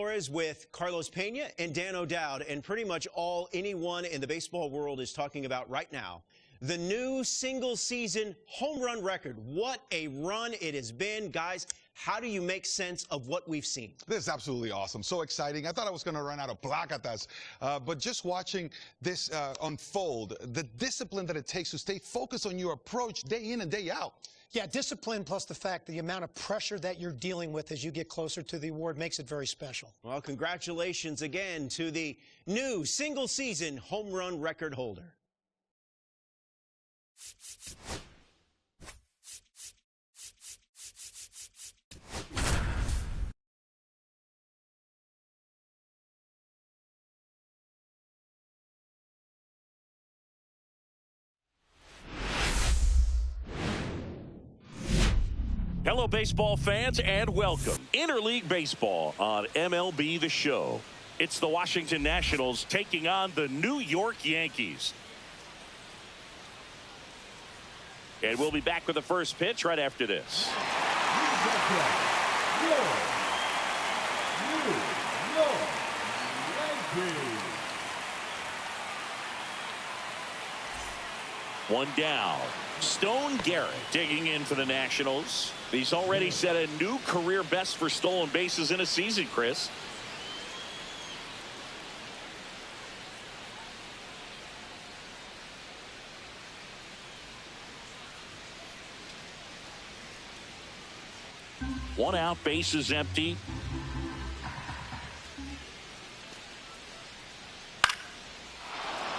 Flores with Carlos Pena and Dan O'Dowd, and pretty much all anyone in the baseball world is talking about right now. The new single-season home run record. What a run it has been. Guys, how do you make sense of what we've seen? This is absolutely awesome. So exciting. I thought I was going to run out of placatas. But just watching this unfold, the discipline that it takes to stay focused on your approach day in and day out. Yeah, discipline plus the fact the amount of pressure that you're dealing with as you get closer to the award makes it very special. Well, congratulations again to the new single-season home run record holder. Hello, baseball fans, and welcome. Interleague Baseball on MLB The Show. It's the Washington Nationals taking on the New York Yankees. And we'll be back with the first pitch right after this. One down. Stone Garrett digging in for the Nationals. He's already set a new career best for stolen bases in a season, Chris. One out, bases empty.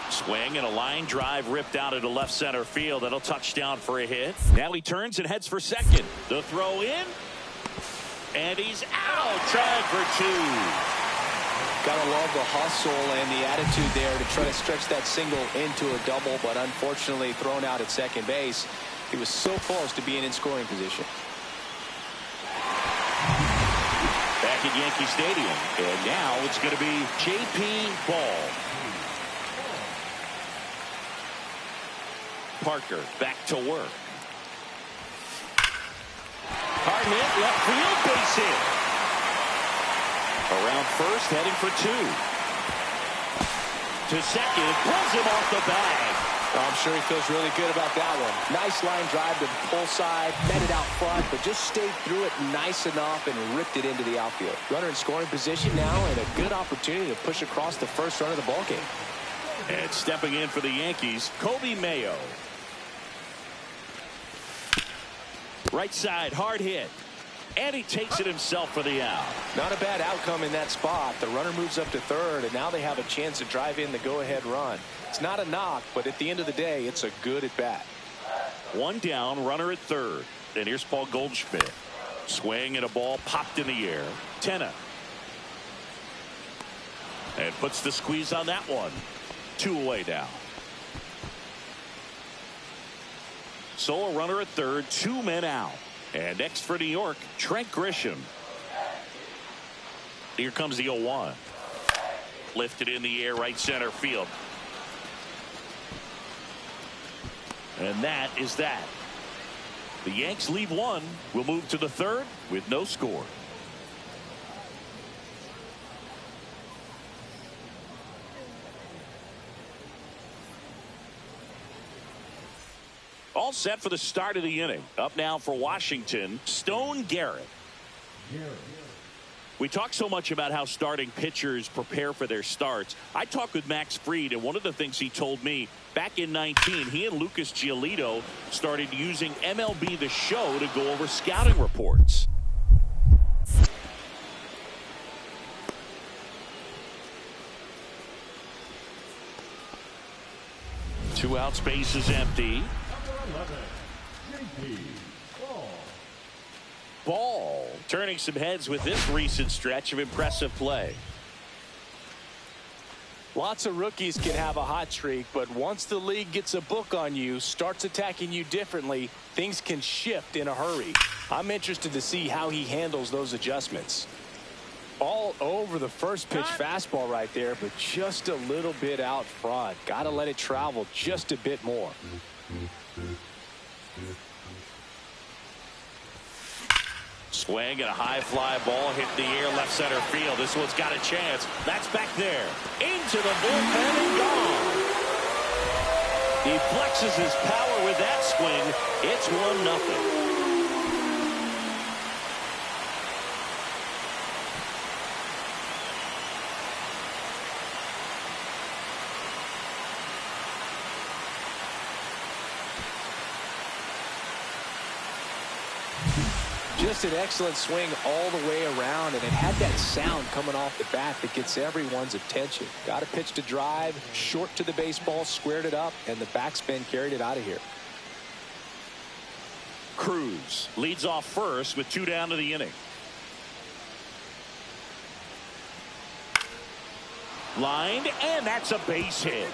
Swing and a line drive ripped out into left center field. That'll touch down for a hit. Now he turns and heads for second. The throw in. And he's out. Trying for two. Gotta love the hustle and the attitude there to try to stretch that single into a double, but unfortunately thrown out at second base. He was so close to being in scoring position. Back at Yankee Stadium. And now it's going to be J.P. Ball. Parker back to work. Hard hit, left field, base hit. Around first, heading for two. To second, pulls him off the bag. I'm sure he feels really good about that one. Nice line drive to the pull side, met it out front, but just stayed through it nice enough and ripped it into the outfield. Runner in scoring position now, and a good opportunity to push across the first run of the ballgame. And stepping in for the Yankees, Kobe Mayo. Right side, hard hit. And he takes it himself for the out. Not a bad outcome in that spot. The runner moves up to third, and now they have a chance to drive in the go-ahead run. It's not a knock, but at the end of the day, it's a good at-bat. One down, runner at third. And here's Paul Goldschmidt. Swing and a ball popped in the air. Tenna. And puts the squeeze on that one. Two away now. So a runner at third, two men out. And next for New York, Trent Grisham. Here comes the 0-1. Lifted in the air, right center field. And that is that. The Yanks leave one. We'll move to the third with no score. All set for the start of the inning. Up now for Washington, Stone Garrett. We talk so much about how starting pitchers prepare for their starts. I talked with Max Fried, and one of the things he told me, back in 19, he and Lucas Giolito started using MLB The Show to go over scouting reports. Two outs, bases empty. Ball turning some heads with this recent stretch of impressive play. Lots of rookies can have a hot streak, but once the league gets a book on you, starts attacking you differently, things can shift in a hurry. I'm interested to see how he handles those adjustments. All over the first pitch fastball right there, but just a little bit out front. Got to let it travel just a bit more. Swing and a high fly ball hit the air left center field. This one's got a chance. That's back there. Into the bullpen and gone. He flexes his power with that swing. It's 1-0. Just an excellent swing all the way around, and it had that sound coming off the bat that gets everyone's attention. Got a pitch to drive, short to the baseball, squared it up, and the backspin carried it out of here. Cruz leads off first with 2 down to the inning. Lined, and that's a base hit.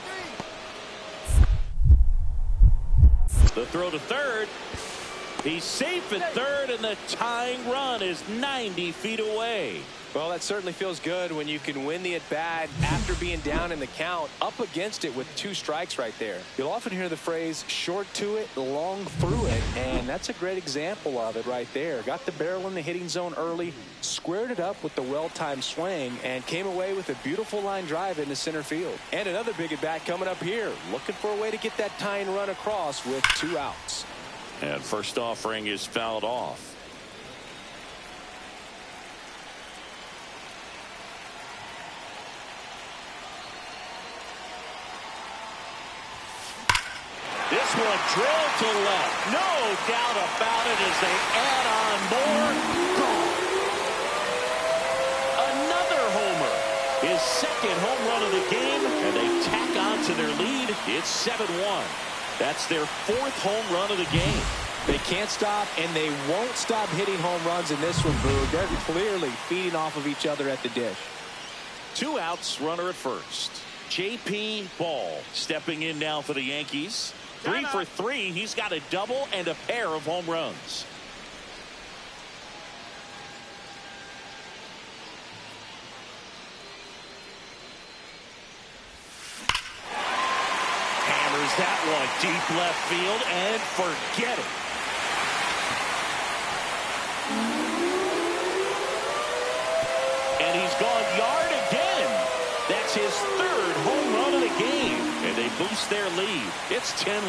The throw to third. He's safe at third, and the tying run is 90 feet away. Well, that certainly feels good when you can win the at-bat after being down in the count, up against it with 2 strikes right there. You'll often hear the phrase, short to it, long through it, and that's a great example of it right there. Got the barrel in the hitting zone early, squared it up with the well-timed swing, and came away with a beautiful line drive into center field. And another big at-bat coming up here, looking for a way to get that tying run across with 2 outs. And first offering is fouled off. This one drilled to left. No doubt about it as they add on more. Gone. Another homer. His second home run of the game, and they tack on to their lead. It's 7-1. That's their 4th home run of the game. They can't stop, and they won't stop hitting home runs in this one, Boog. They're clearly feeding off of each other at the dish. 2 outs, runner at first. J.P. Ball stepping in now for the Yankees. 3 for 3. He's got a double and a pair of home runs. That one deep left field, and forget it. And he's gone yard again. That's his 3rd home run of the game, and they boost their lead. It's 10-1.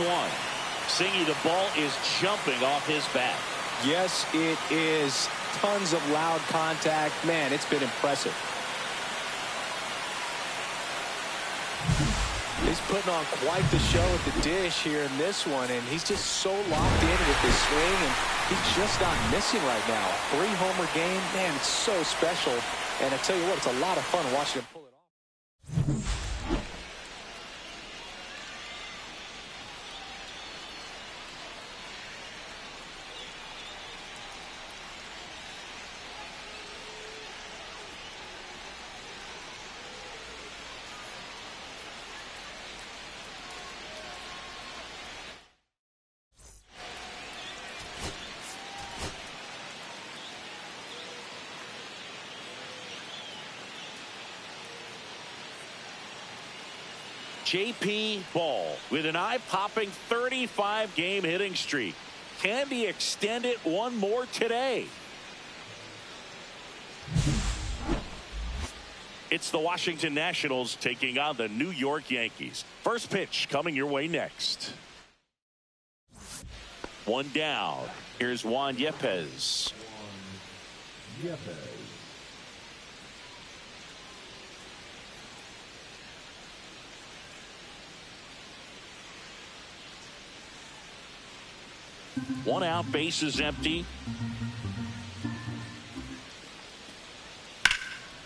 Singy, the ball is jumping off his bat. Yes, it is. Tons of loud contact. Man, it's been impressive. He's putting on quite the show at the dish here in this one, and he's just so locked in with his swing, and he's just not missing right now. 3-homer game, man, it's so special. And I tell you what, it's a lot of fun watching him pull it off. J.P. Ball with an eye-popping 35-game hitting streak. Can be extended one more today. It's the Washington Nationals taking on the New York Yankees. First pitch coming your way next. 1 down. Here's Juan Yepez. One out, bases empty.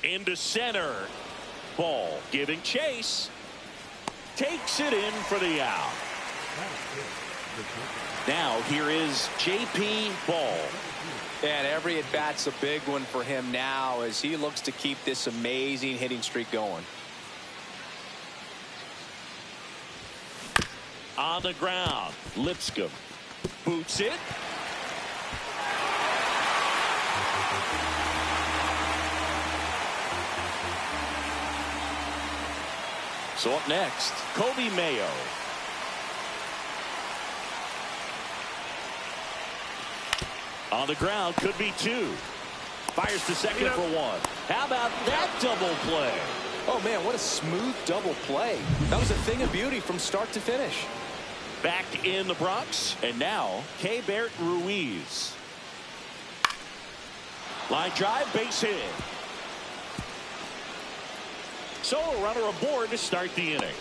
Into center. Ball giving chase. Takes it in for the out. Now here is J.P. Ball. And every at-bat's a big one for him now as he looks to keep this amazing hitting streak going. On the ground, Lipscomb boots it. So up next, Kobe Mayo. On the ground, could be 2. Fires to second for 1. How about that double play? Oh, man, what a smooth double play. That was a thing of beauty from start to finish. Back in the Bronx, and now Keibert Ruiz. Line drive, base hit. So a runner aboard to start the inning.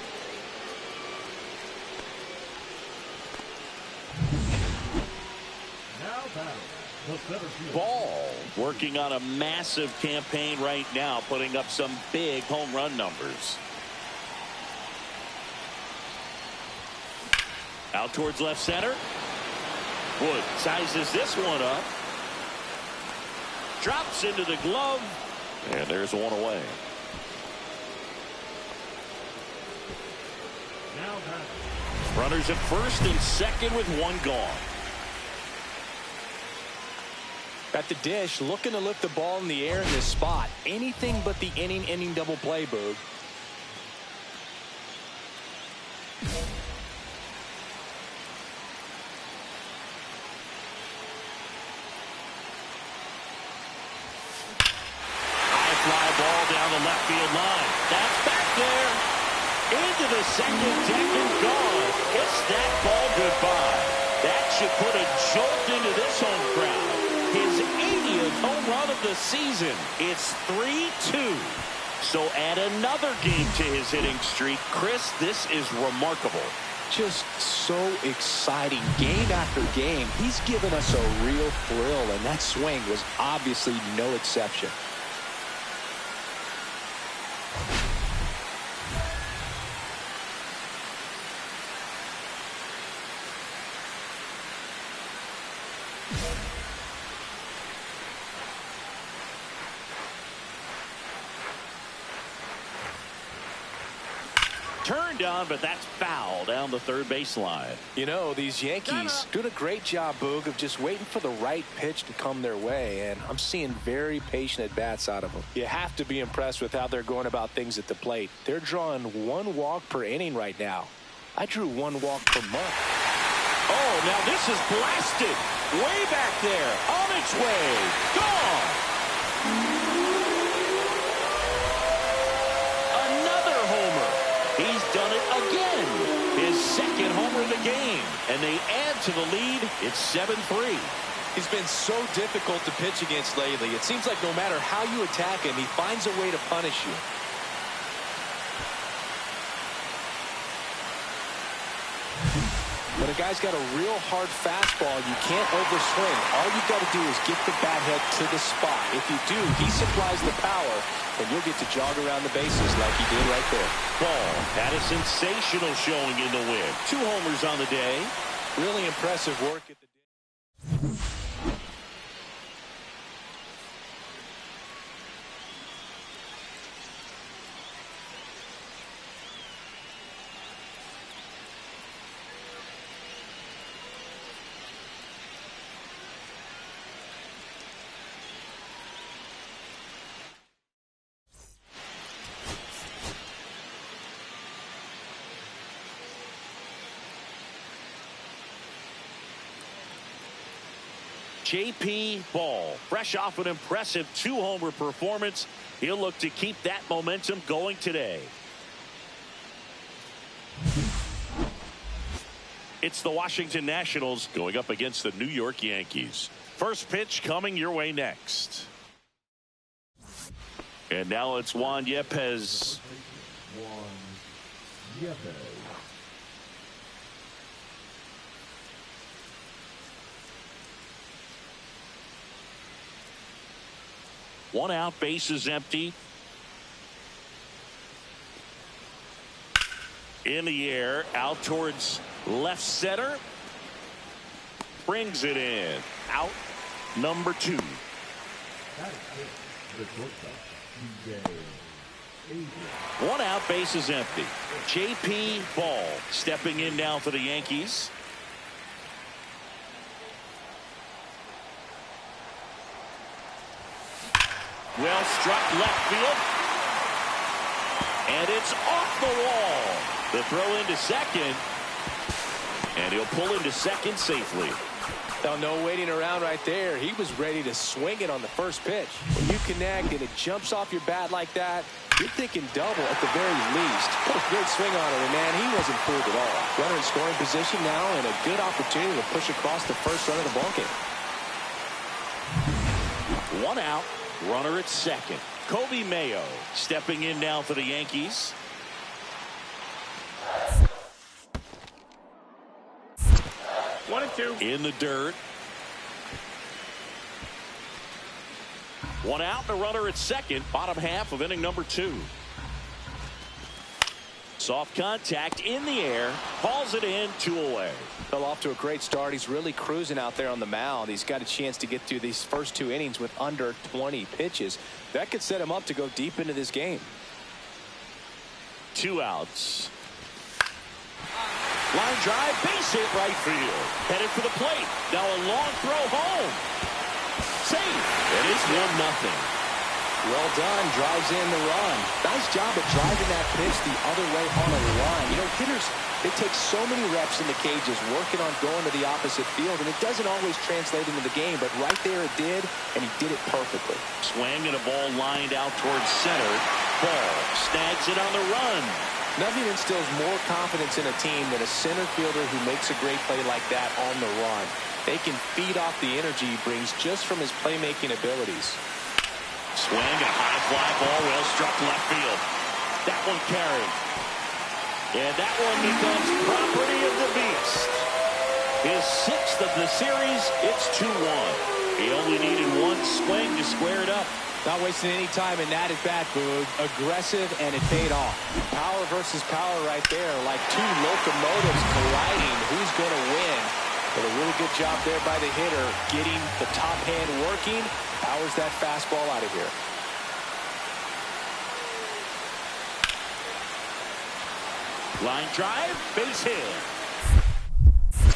Ball working on a massive campaign right now, putting up some big home run numbers. Out towards left center. Wood sizes this one up. Drops into the glove. And there's one away. Runners at first and second with 1 gone. At the dish, looking to lift the ball in the air in this spot. Anything but the inning double play, Boog. High fly ball down the left field line. That's back there. Into the second deck and gone. It's that ball goodbye. That should put a jolt into this home crowd. His 80th home run of the season. It's 3-2. So add another game to his hitting streak. Chris, this is remarkable. Just so exciting. Game after game, he's given us a real thrill, and that swing was obviously no exception. Turned on, but that's foul down the third baseline. You know, these Yankees doing a great job, Boog, of just waiting for the right pitch to come their way, and I'm seeing very patient at-bats out of them. You have to be impressed with how they're going about things at the plate. They're drawing 1 walk per inning right now. I drew 1 walk per month. Oh, now this is blasted. Way back there. On its way. Gone. Another homer. He's done it again. His 2nd homer of the game. And they add to the lead. It's 7-3. He's been so difficult to pitch against lately. It seems like no matter how you attack him, he finds a way to punish you. When a guy's got a real hard fastball, you can't overswing. All you got to do is get the bat head to the spot. If you do, he supplies the power, and you'll get to jog around the bases like he did right there. Ball had a sensational showing in the win. 2 homers on the day. Really impressive work at the J.P. Ball, fresh off an impressive 2-homer performance. He'll look to keep that momentum going today. It's the Washington Nationals going up against the New York Yankees. First pitch coming your way next. And now it's Juan Yepez. One out, base is empty. In the air, out towards left center. Brings it in. Out number 2. One out, base is empty. J.P. Ball stepping in now for the Yankees. Well struck left field. And it's off the wall. The throw into second. And he'll pull into second safely. Now, no waiting around right there. He was ready to swing it on the first pitch. When you connect and it jumps off your bat like that, you're thinking double at the very least. Put a great swing on it, and man, he wasn't fooled at all. Runner in scoring position now, and a good opportunity to push across the first run of the ballgame. 1 out, runner at second. Kobe Mayo stepping in now for the Yankees. One and two. In the dirt. 1 out, the runner at second. Bottom half of inning number 2. Soft contact in the air. Hauls it in, 2 away. Well, off to a great start. He's really cruising out there on the mound. He's got a chance to get through these first 2 innings with under 20 pitches. That could set him up to go deep into this game. 2 outs. Line drive, base hit right field. Headed for the plate. Now a long throw home. Safe. It is 1-0. Well done. Drives in the run. Nice job of driving that pitch the other way on a line. You know, hitters, they take so many reps in the cages working on going to the opposite field, and it doesn't always translate into the game, but right there it did, and he did it perfectly. Swing and a ball lined out towards center. Ball snags it on the run. Nothing instills more confidence in a team than a center fielder who makes a great play like that on the run. They can feed off the energy he brings just from his playmaking abilities. Swing, a high fly ball, well struck left field. That one carried. And that one becomes property of the beast. His 6th of the series, it's 2-1. He only needed 1 swing to square it up. Not wasting any time in that at bat, Boog. Aggressive, and it paid off. Power versus power right there, like 2 locomotives colliding. Who's going to win? But a really good job there by the hitter, getting the top hand working. Powers that fastball out of here. Line drive, base hit.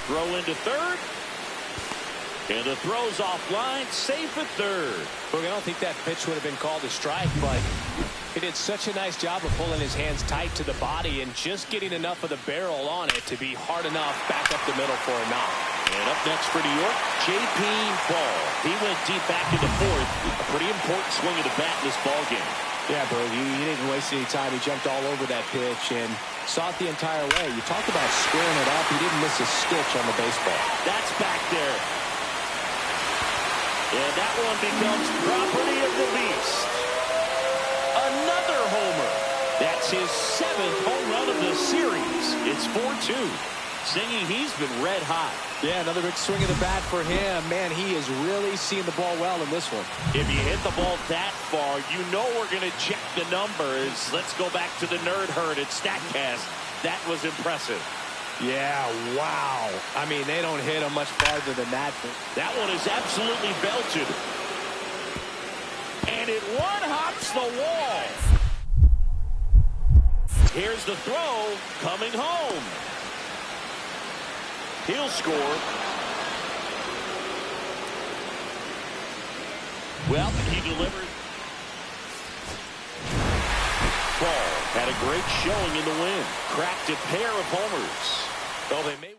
Throw into third. And the throw's offline, safe at third. Look, I don't think that pitch would have been called a strike, but he did such a nice job of pulling his hands tight to the body and just getting enough of the barrel on it to be hard enough back up the middle for a knock. And up next for New York, J.P. Ball. He went deep back into fourth. A pretty important swing of the bat in this ballgame. Yeah, bro, he didn't waste any time. He jumped all over that pitch and saw it the entire way. You talk about squaring it up. He didn't miss a stitch on the baseball. That's back there. And that one becomes property of the beast. Another homer. That's his 7th home run of the series. It's 4-2. Singing, he's been red hot. Yeah, another big swing of the bat for him. Man, he is really seeing the ball well in this one. If you hit the ball that far, you know we're going to check the numbers. Let's go back to the nerd herd at StatCast. That was impressive. Yeah, wow. I mean, they don't hit him much farther than that. That one is absolutely belted. And it one-hops the wall. Here's the throw coming home. He'll score. Well, he delivered. Ball had a great showing in the win. Cracked a pair of homers. Well, they may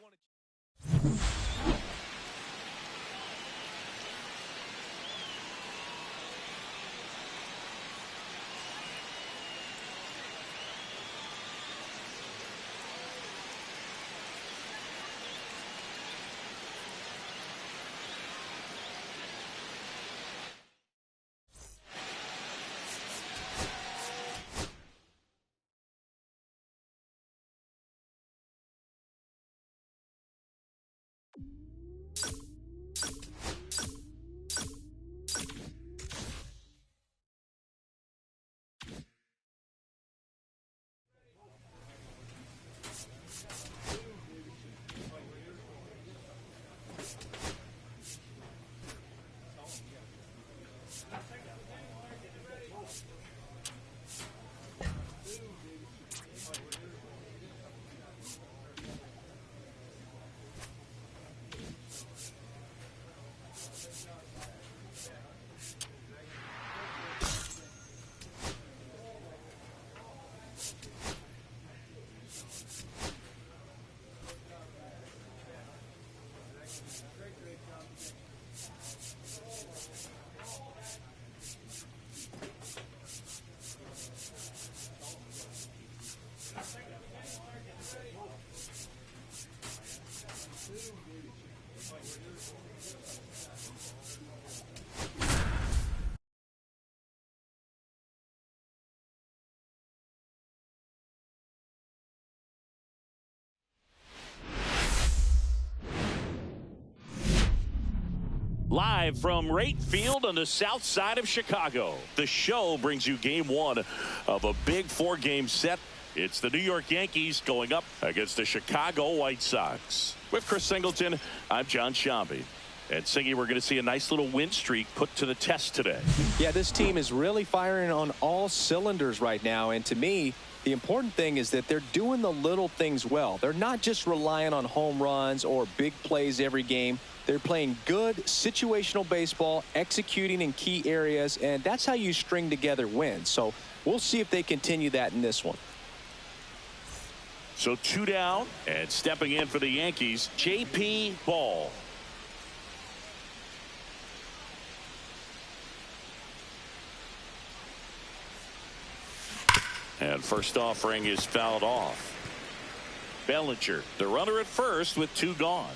Live from Wright Field on the south side of Chicago, the show brings you game one of a big 4-game set. It's the New York Yankees going up against the Chicago White Sox. With Chris Singleton, I'm John Shambi. And Singy, we're going to see a nice little win streak put to the test today. Yeah, this team is really firing on all cylinders right now. And to me, the important thing is that they're doing the little things well. They're not just relying on home runs or big plays every game. They're playing good situational baseball, executing in key areas, and that's how you string together wins. So we'll see if they continue that in this one. So 2 down, and stepping in for the Yankees, J.P. Ball. And first offering is fouled off. Bellinger, the runner at first with 2 gone.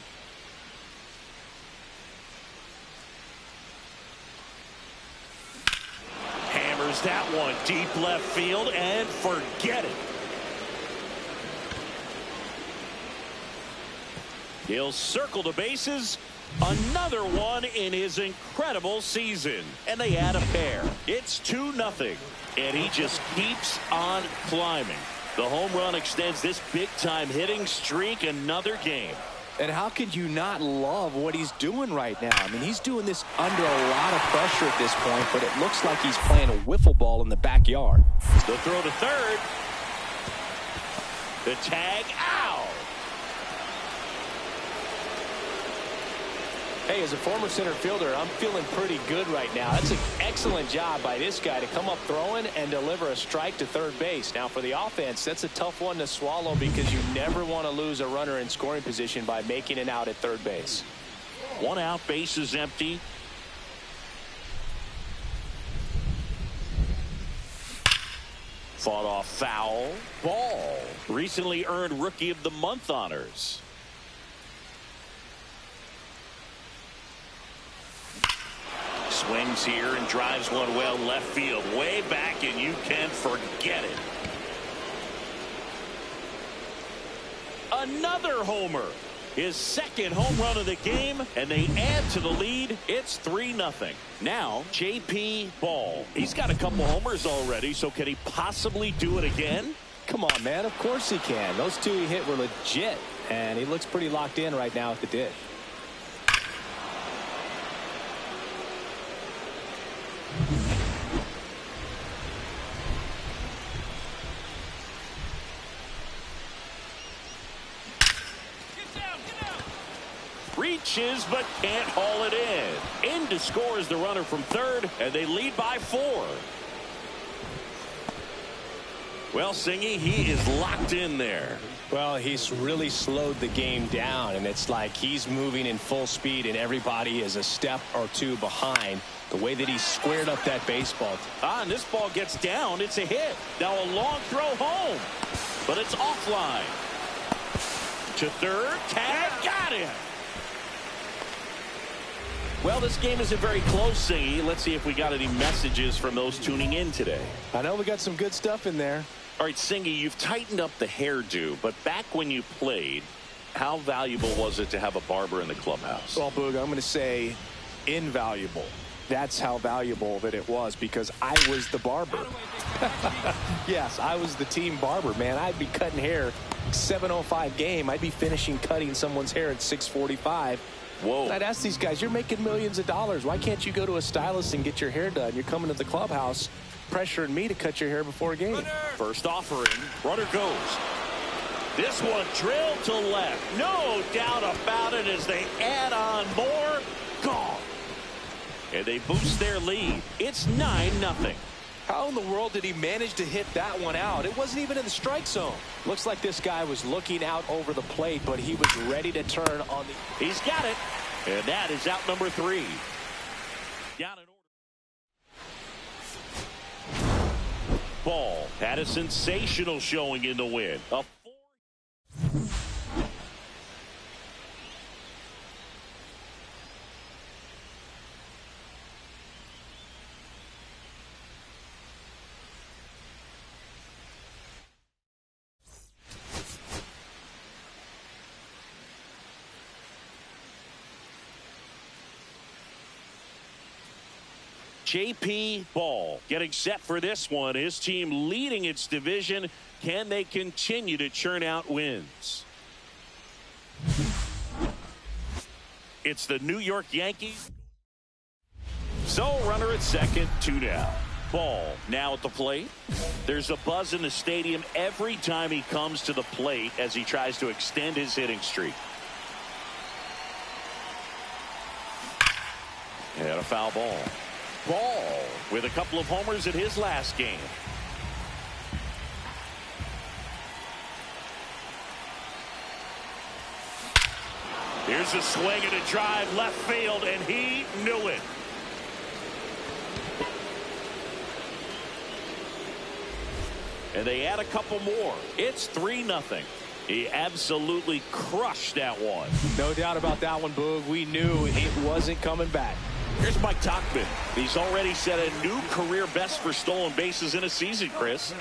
Hammers that one deep left field and forget it. He'll circle the bases. Another one in his incredible season. And they add a pair. It's 2-0. And he just keeps on climbing. The home run extends this big-time hitting streak another game. And how could you not love what he's doing right now? I mean, he's doing this under a lot of pressure at this point, but it looks like he's playing a wiffle ball in the backyard. The throw to third. The tag out. Hey, as a former center fielder, I'm feeling pretty good right now. That's an excellent job by this guy to come up throwing and deliver a strike to third base. Now, for the offense, that's a tough one to swallow because you never want to lose a runner in scoring position by making it out at third base. 1 out, base is empty. Fought off foul. Ball. Recently earned Rookie of the Month honors. Swings here and drives one well left field. Way back, and you can forget it. Another homer. His second home run of the game, and they add to the lead. It's 3-0. Now, J.P. Ball. He's got a couple homers already, so can he possibly do it again? Come on, man. Of course he can. Those 2 he hit were legit, and he looks pretty locked in right now at the dish. Reaches but can't haul it in. In to score is the runner from third, and they lead by 4. Well, Singy, he is locked in there. Well, he's really slowed the game down, and it's like he's moving in full speed, and everybody is a step or 2 behind. The way that he squared up that baseball. And this ball gets down. It's a hit. Now a long throw home, but it's offline. To third, tag, got him. Well, this game isn't very close, Singy. Let's see if we got any messages from those tuning in today. I know we got some good stuff in there. All right, Singy, you've tightened up the hairdo, but back when you played, how valuable was it to have a barber in the clubhouse? Well, Boog, I'm going to say invaluable. That's how valuable that it was, because I was the barber. Yes, I was the team barber, man. I'd be cutting hair 7:05 game. I'd be finishing cutting someone's hair at 6:45. Whoa. And I'd ask these guys, you're making millions of dollars. Why can't you go to a stylist and get your hair done? You're coming to the clubhouse pressuring me to cut your hair before a game. Runner. First offering. Runner goes. This one drilled to left. No doubt about it as they add on more. Gone. And they boost their lead. It's 9-0. How in the world did he manage to hit that one out? It wasn't even in the strike zone. Looks like this guy was looking out over the plate, but he was ready to turn on the... He's got it. And that is out number 3. Down in order. Ball had a sensational showing in the win. A 4. J.P. Ball getting set for this one. His team leading its division. Can they continue to churn out wins? It's the New York Yankees. So runner at second, 2 down. Ball now at the plate. There's a buzz in the stadium every time he comes to the plate as he tries to extend his hitting streak. And a foul ball. Ball with a couple of homers in his last game. Here's a swing and a drive left field, and he knew it. And they add a couple more. It's 3-0. He absolutely crushed that one. No doubt about that one, Boog. We knew it wasn't coming back. Here's Mike Tauchman. He's already set a new career best for stolen bases in a season, Chris.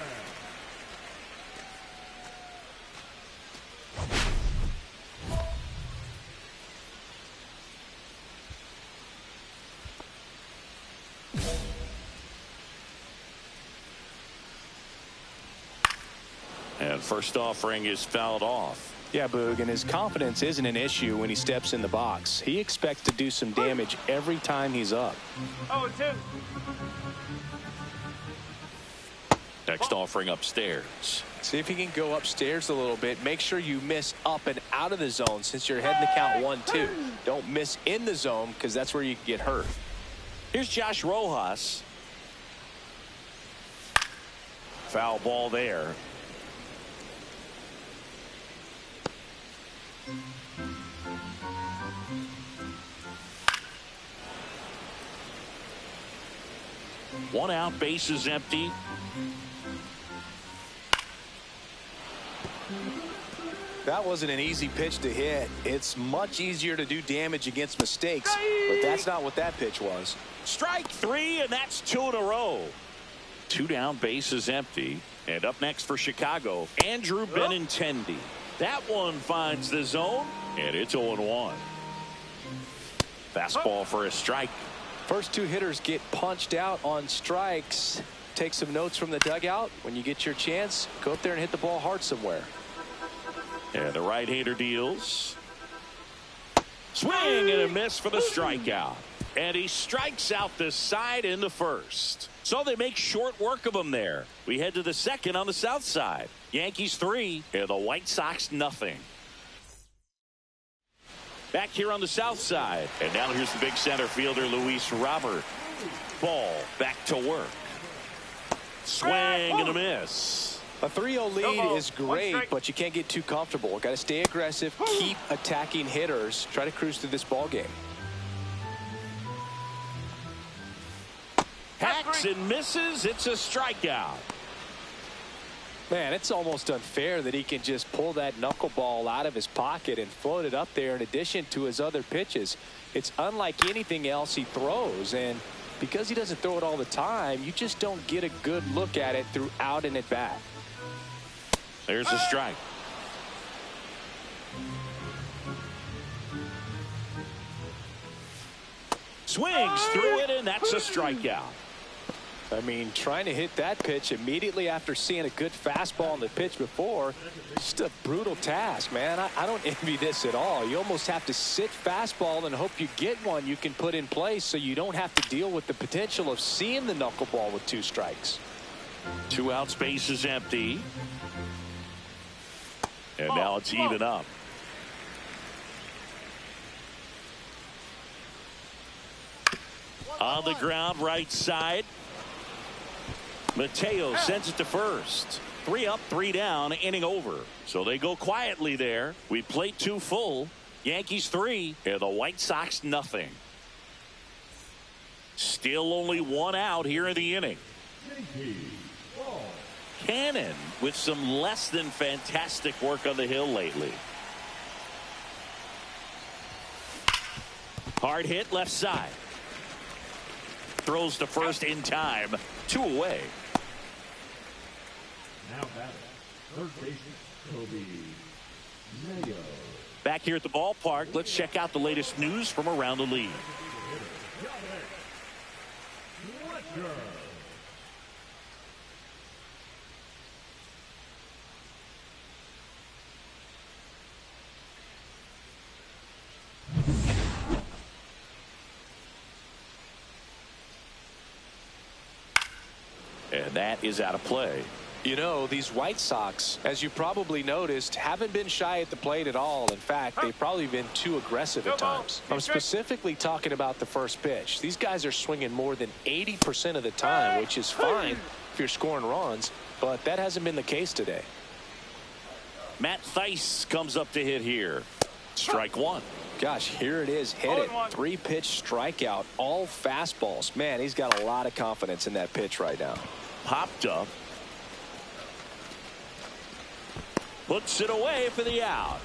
And first offering is fouled off. Yeah, Boog, and his confidence isn't an issue when he steps in the box. He expects to do some damage every time he's up. 0-2. Next offering upstairs. See if he can go upstairs a little bit. Make sure you miss up and out of the zone since you're heading to count 1-2. Don't miss in the zone because that's where you can get hurt. Here's Josh Rojas. Foul ball there. One out, base is empty. That wasn't an easy pitch to hit. It's much easier to do damage against mistakes, but that's not what that pitch was. Strike 3, and that's 2 in a row. 2 down, base is empty. And up next for Chicago, Andrew Benintendi. That one finds the zone, and it's 0-1. Fastball for a strike. First 2 hitters get punched out on strikes. Take some notes from the dugout. When you get your chance, go up there and hit the ball hard somewhere. And the right-hander deals. Swing and a miss for the strikeout. And he strikes out the side in the first. So they make short work of him there. We head to the second on the south side. Yankees 3 and the White Sox nothing. Back here on the south side. And now here's the big center fielder, Luis Robert. Ball back to work. Swing and a miss. A 3-0 lead is great, but you can't get too comfortable. Got to stay aggressive, keep attacking hitters, try to cruise through this ball game. Hacks and misses. It's a strikeout. Man, it's almost unfair that he can just pull that knuckleball out of his pocket and float it up there in addition to his other pitches. It's unlike anything else he throws, and because he doesn't throw it all the time, you just don't get a good look at it throughout an at-bat. There's a strike. Swings through it, and that's a strikeout. I mean, trying to hit that pitch immediately after seeing a good fastball on the pitch before, just a brutal task, man. I don't envy this at all. You almost have to sit fastball and hope you get one you can put in place so you don't have to deal with the potential of seeing the knuckleball with 2 strikes. 2 outs, base is empty. And now it's even up. On the ground, right side. Mateo sends it to first. 3 up, 3 down, inning over. So they go quietly there. We play 2 full. Yankees 3 and the White Sox nothing. Still only 1 out here in the inning. Cannon with some less than fantastic work on the hill lately. Hard hit left side. Throws to first in time. 2 away. Now batting, third baseman Kobe Mayo. Back here at the ballpark, let's check out the latest news from around the league. pitcher. And that is out of play. You know, these White Sox, as you probably noticed, haven't been shy at the plate at all. In fact, they've probably been too aggressive at times. I'm specifically talking about the first pitch. These guys are swinging more than 80% of the time, which is fine if you're scoring runs, but that hasn't been the case today. Matt Theis comes up to hit here. Strike one. Gosh, here it is. Hit it. 3-pitch strikeout. All fastballs. Man, he's got a lot of confidence in that pitch right now. Popped up. Puts it away for the out.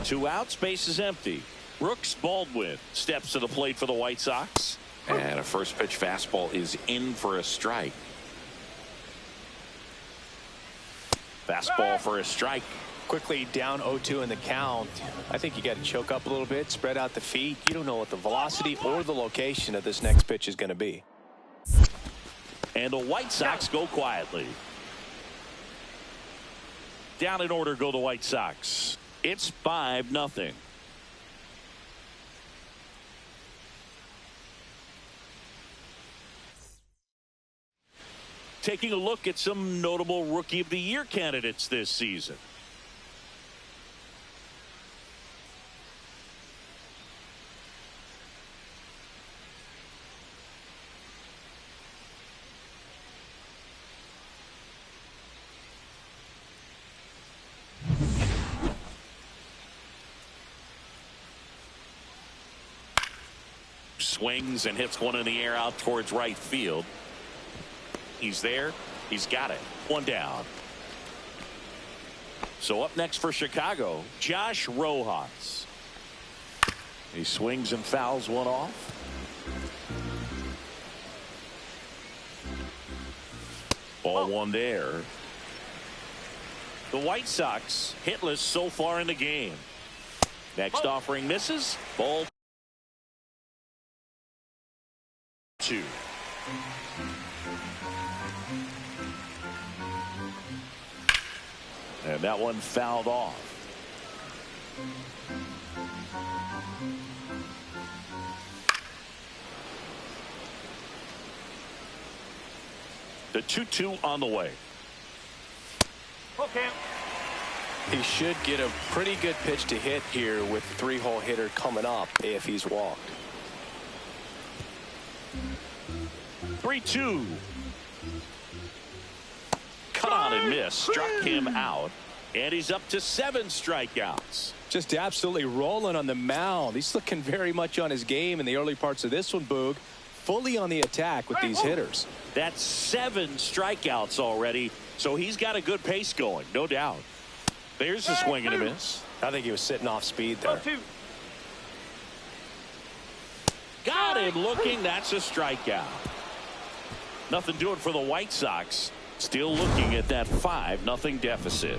2 outs, base is empty. Brooks Baldwin steps to the plate for the White Sox. And a first pitch fastball is in for a strike. Fastball for a strike. Quickly down 0-2 in the count. I think you got to choke up a little bit, spread out the feet. You don't know what the velocity or the location of this next pitch is going to be. And the White Sox go quietly. Down in order go the White Sox. It's 5-0. Taking a look at some notable Rookie of the Year candidates this season. Swings and hits one in the air out towards right field. He's there. He's got it. 1 down. So up next for Chicago, Josh Rojas. He swings and fouls one off. Ball 1 there. The White Sox hitless so far in the game. Next offering misses. Ball 2. And that one fouled off. The 2-2 on the way. Okay. He should get a pretty good pitch to hit here with the 3-hole hitter coming up if he's walked. 3-2. Cut on and miss. Struck him out. And he's up to 7 strikeouts. Just absolutely rolling on the mound. He's looking very much on his game in the early parts of this one, Boog. Fully on the attack with these hitters. That's 7 strikeouts already. So he's got a good pace going, no doubt. There's a swing and a miss. I think he was sitting off speed there. Got him looking. That's a strikeout. Nothing doing for the White Sox. Still looking at that 5-0 deficit.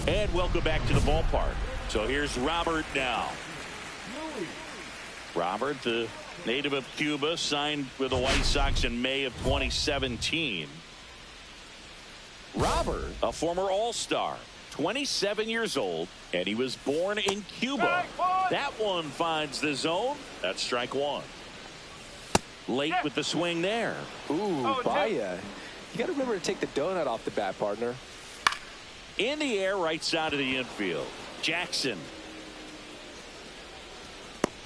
And welcome back to the ballpark. So here's Robert now. Robert, the native of Cuba, signed with the White Sox in May of 2017. Robert, a former All-Star, 27 years old, and he was born in Cuba. That one finds the zone. That's strike 1. Late with the swing there. Ooh, Baya. You got to remember to take the donut off the bat, partner. In the air, right side of the infield. Jackson.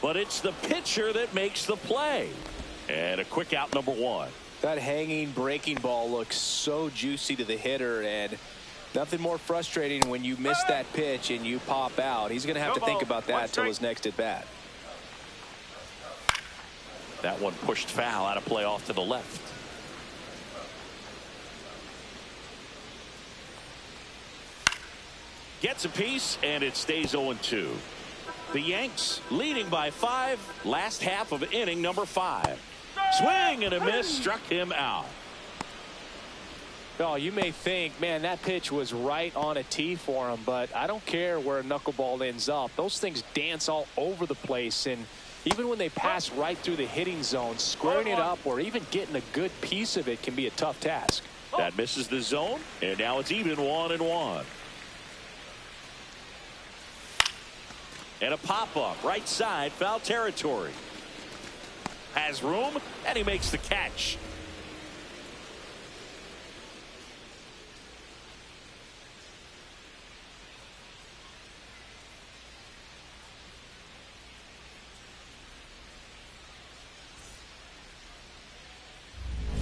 But it's the pitcher that makes the play. And a quick out, number 1. That hanging breaking ball looks so juicy to the hitter, and nothing more frustrating when you miss that pitch and you pop out. He's going to have to think about that till his next at bat. That one pushed foul, out of play off to the left. Gets a piece, and it stays 0-2. The Yanks leading by 5. Last half of inning number 5. Swing and a miss, struck him out. Oh, you may think, man, that pitch was right on a tee for him, but I don't care where a knuckleball ends up. Those things dance all over the place, and even when they pass right through the hitting zone, squaring it up or even getting a good piece of it can be a tough task. That misses the zone, and now it's even 1-1. And a pop-up right side, foul territory. Has room, and he makes the catch.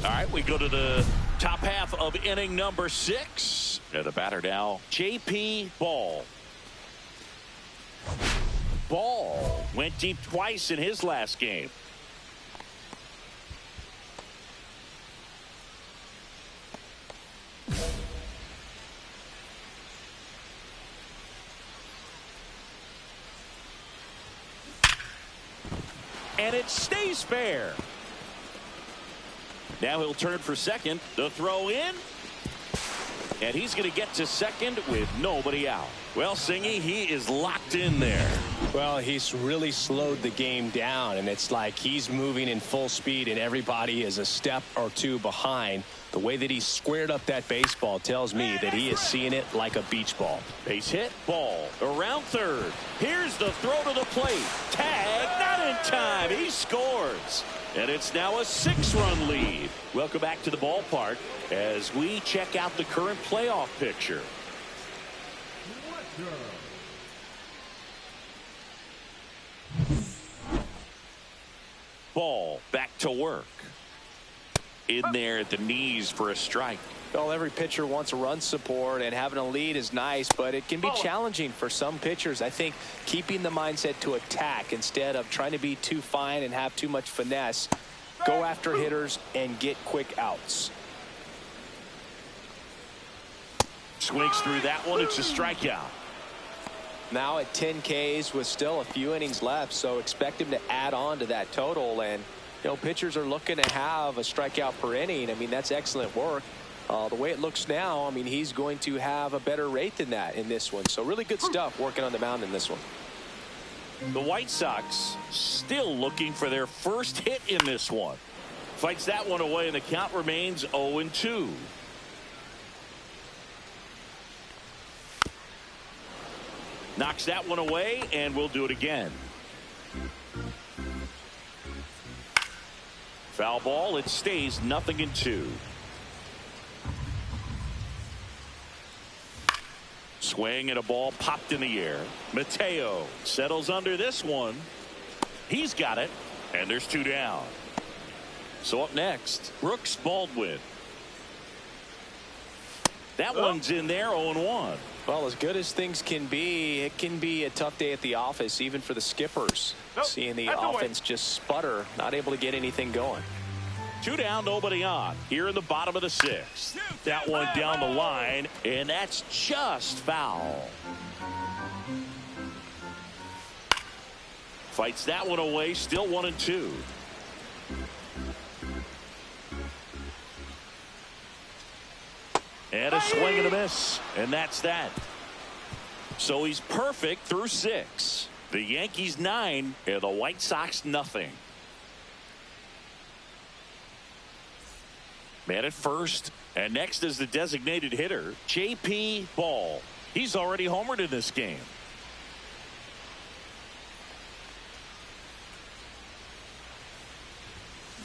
All right, we go to the top half of inning number 6. And the batter now, J.P. Ball. Ball went deep twice in his last game. And it stays fair. Now he'll turn for second. The throw in. And he's going to get to second with nobody out. Well, Singy, he is locked in there. Well, he's really slowed the game down, and it's like he's moving in full speed, and everybody is a step or two behind. The way that he squared up that baseball tells me that he is seeing it like a beach ball. Base hit, ball around third. Here's the throw to the plate. Tag, not in time. He scores. And it's now a 6-run lead. Welcome back to the ballpark as we check out the current playoff picture. Ball back to work. In there at the knees for a strike. Well, every pitcher wants a run support, and having a lead is nice, but it can be challenging for some pitchers. I think keeping the mindset to attack instead of trying to be too fine and have too much finesse, go after hitters and get quick outs. Swings through that one. It's a strikeout. Now at 10 Ks with still a few innings left, so expect him to add on to that total. And you know, pitchers are looking to have a strikeout per inning. I mean, that's excellent work. The way it looks now, I mean, he's going to have a better rate than that in this one. So really good stuff working on the mound in this one. The White Sox still looking for their first hit in this one. Fights that one away, and the count remains 0-2. Knocks that one away, and we'll do it again. Foul ball. It stays 0-2. Swing and a ball popped in the air. Mateo settles under this one. He's got it, and there's 2 down. So up next, Brooks Baldwin. That one's in there, 0-1. Well, as good as things can be, it can be a tough day at the office, even for the skippers. Seeing the offense just sputter, not able to get anything going. 2 down, nobody on. Here in the bottom of the 6th. That one down the line, and that's just foul. Fights that one away, still 1-2. And a swing and a miss, and that's that. So he's perfect through 6. The Yankees 9 and the White Sox nothing. Man at first, and next is the designated hitter, J.P. Ball. He's already homered in this game.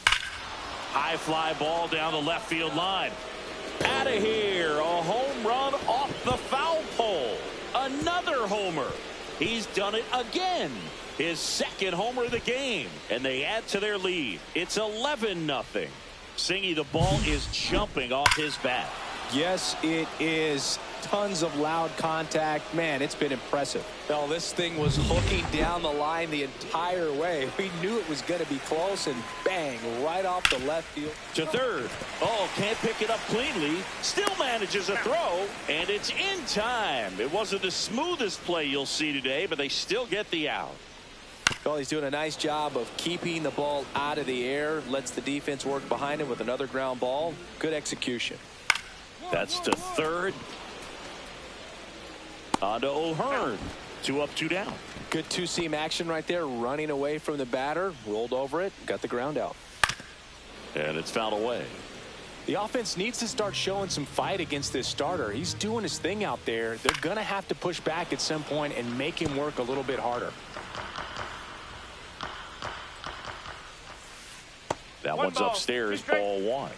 High fly ball down the left field line. Out of here, a home run off the foul pole. Another homer. He's done it again. His second homer of the game, and they add to their lead. It's 11-0. Singy, the ball is jumping off his bat. Yes, it is. Tons of loud contact. Man, it's been impressive. Well, this thing was hooking down the line the entire way. We knew it was going to be close, and bang, right off the left field. To third. Oh, can't pick it up cleanly. Still manages a throw, and it's in time. It wasn't the smoothest play you'll see today, but they still get the out. Well, he's doing a nice job of keeping the ball out of the air. Lets the defense work behind him with another ground ball. Good execution. That's to third. On to O'Hearn. 2 up, 2 down. Good two-seam action right there, running away from the batter, rolled over it, got the ground out. And it's fouled away. The offense needs to start showing some fight against this starter. He's doing his thing out there. They're going to have to push back at some point and make him work a little bit harder. That one's upstairs, ball 1.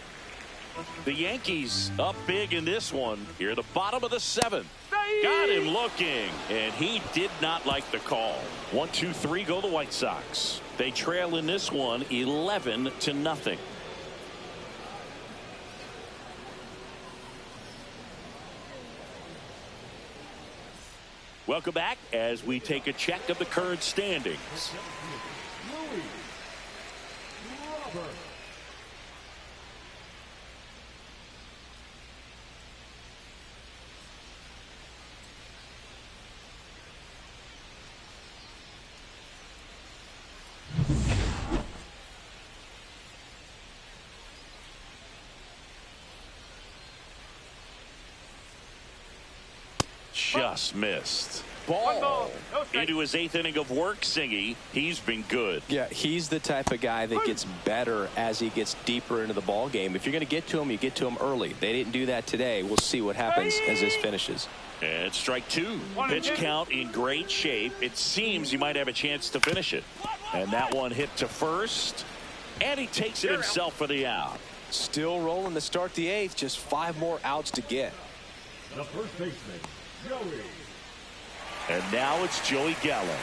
The Yankees up big in this one. Here at the bottom of the 7th. Got him looking, and he did not like the call. 1-2-3 go the White Sox. They trail in this one 11-0. Welcome back as we take a check of the current standings. Just missed. Ball into his 8th inning of work, Singy. He's been good. Yeah, he's the type of guy that gets better as he gets deeper into the ball game. If you're going to get to him, you get to him early. They didn't do that today. We'll see what happens as this finishes. And strike 2. Pitch count in great shape. It seems he might have a chance to finish it. And that one hit to first. And he takes it himself for the out. Still rolling to start the 8th. Just 5 more outs to get. The first baseman, Joey. And now it's Joey Gallo.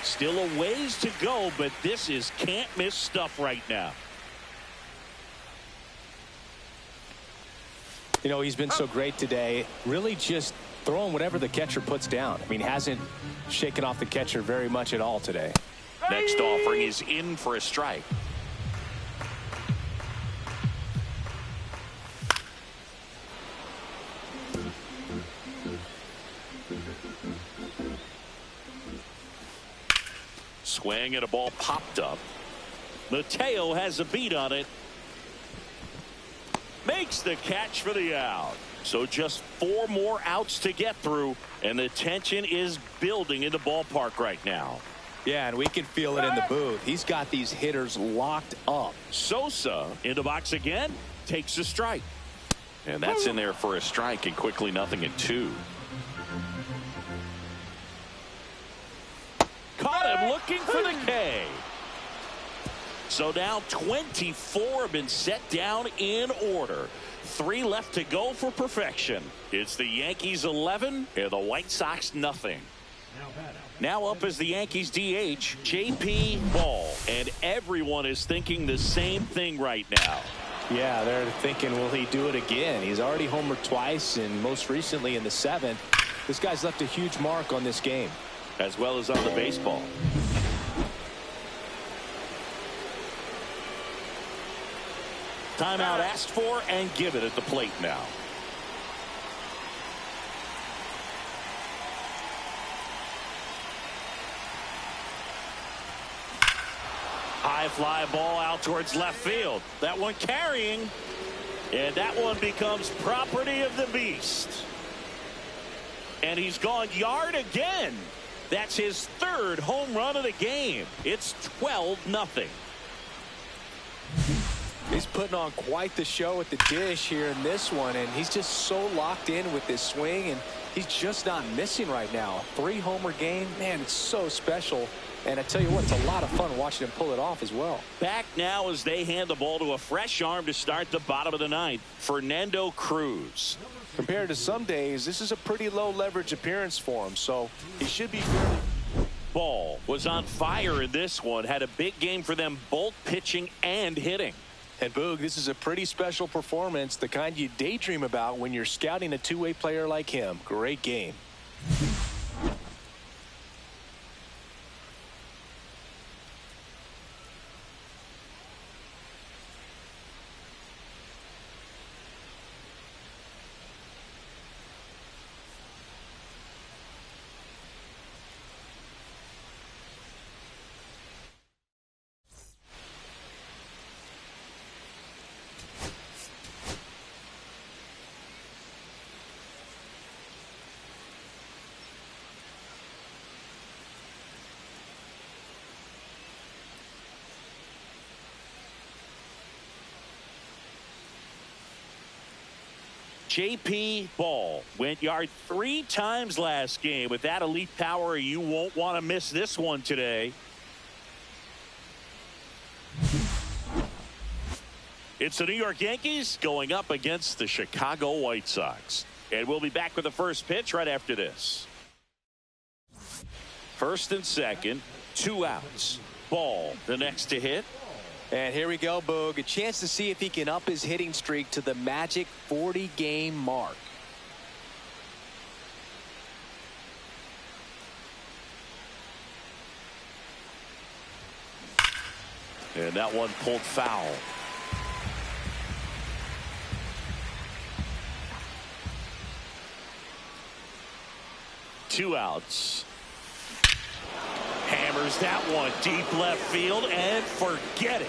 Still a ways to go, but this is can't miss stuff right now. You know, he's been so great today. Really just throwing whatever the catcher puts down. I mean, hasn't shaken off the catcher very much at all today. Next offering is in for a strike. Swing and a ball popped up. Mateo has a beat on it. Makes the catch for the out. So just 4 more outs to get through, and the tension is building in the ballpark right now. Yeah, and we can feel it in the booth. He's got these hitters locked up. Sosa in the box again, takes a strike. And that's in there for a strike, and quickly 0-2. Caught him looking for the K. So now 24 have been set down in order. 3 left to go for perfection. It's the Yankees 11 and the White Sox nothing. Now up as the Yankees DH, J.P. Ball. And everyone is thinking the same thing right now. Yeah, they're thinking, will he do it again? He's already homered twice, and most recently in the 7th. This guy's left a huge mark on this game. As well as on the baseball. Timeout asked for and given at the plate now. High fly ball out towards left field. That one carrying. And that one becomes property of the beast. And he's gone yard again. That's his 3rd home run of the game. It's 12-0. He's putting on quite the show at the dish here in this one, and he's just so locked in with this swing, and he's just not missing right now. 3-homer game, man, it's so special. And I tell you what, it's a lot of fun watching him pull it off as well. Back now as they hand the ball to a fresh arm to start the bottom of the 9th, Fernando Cruz. Compared to some days, this is a pretty low leverage appearance for him, so he should be fairly. Ball was on fire in this one. Had a big game for them, both pitching and hitting. And Boog, this is a pretty special performance, the kind you daydream about when you're scouting a two-way player like him. Great game. J.P. Ball went yard 3 times last game. With that elite power, you won't want to miss this one today. It's the New York Yankees going up against the Chicago White Sox. And we'll be back with the first pitch right after this. First and second, 2 outs. Ball, the next to hit. And here we go, Boog. A chance to see if he can up his hitting streak to the magic 40-game mark. And that one pulled foul. Two outs. Hammers that one deep left field and forget it.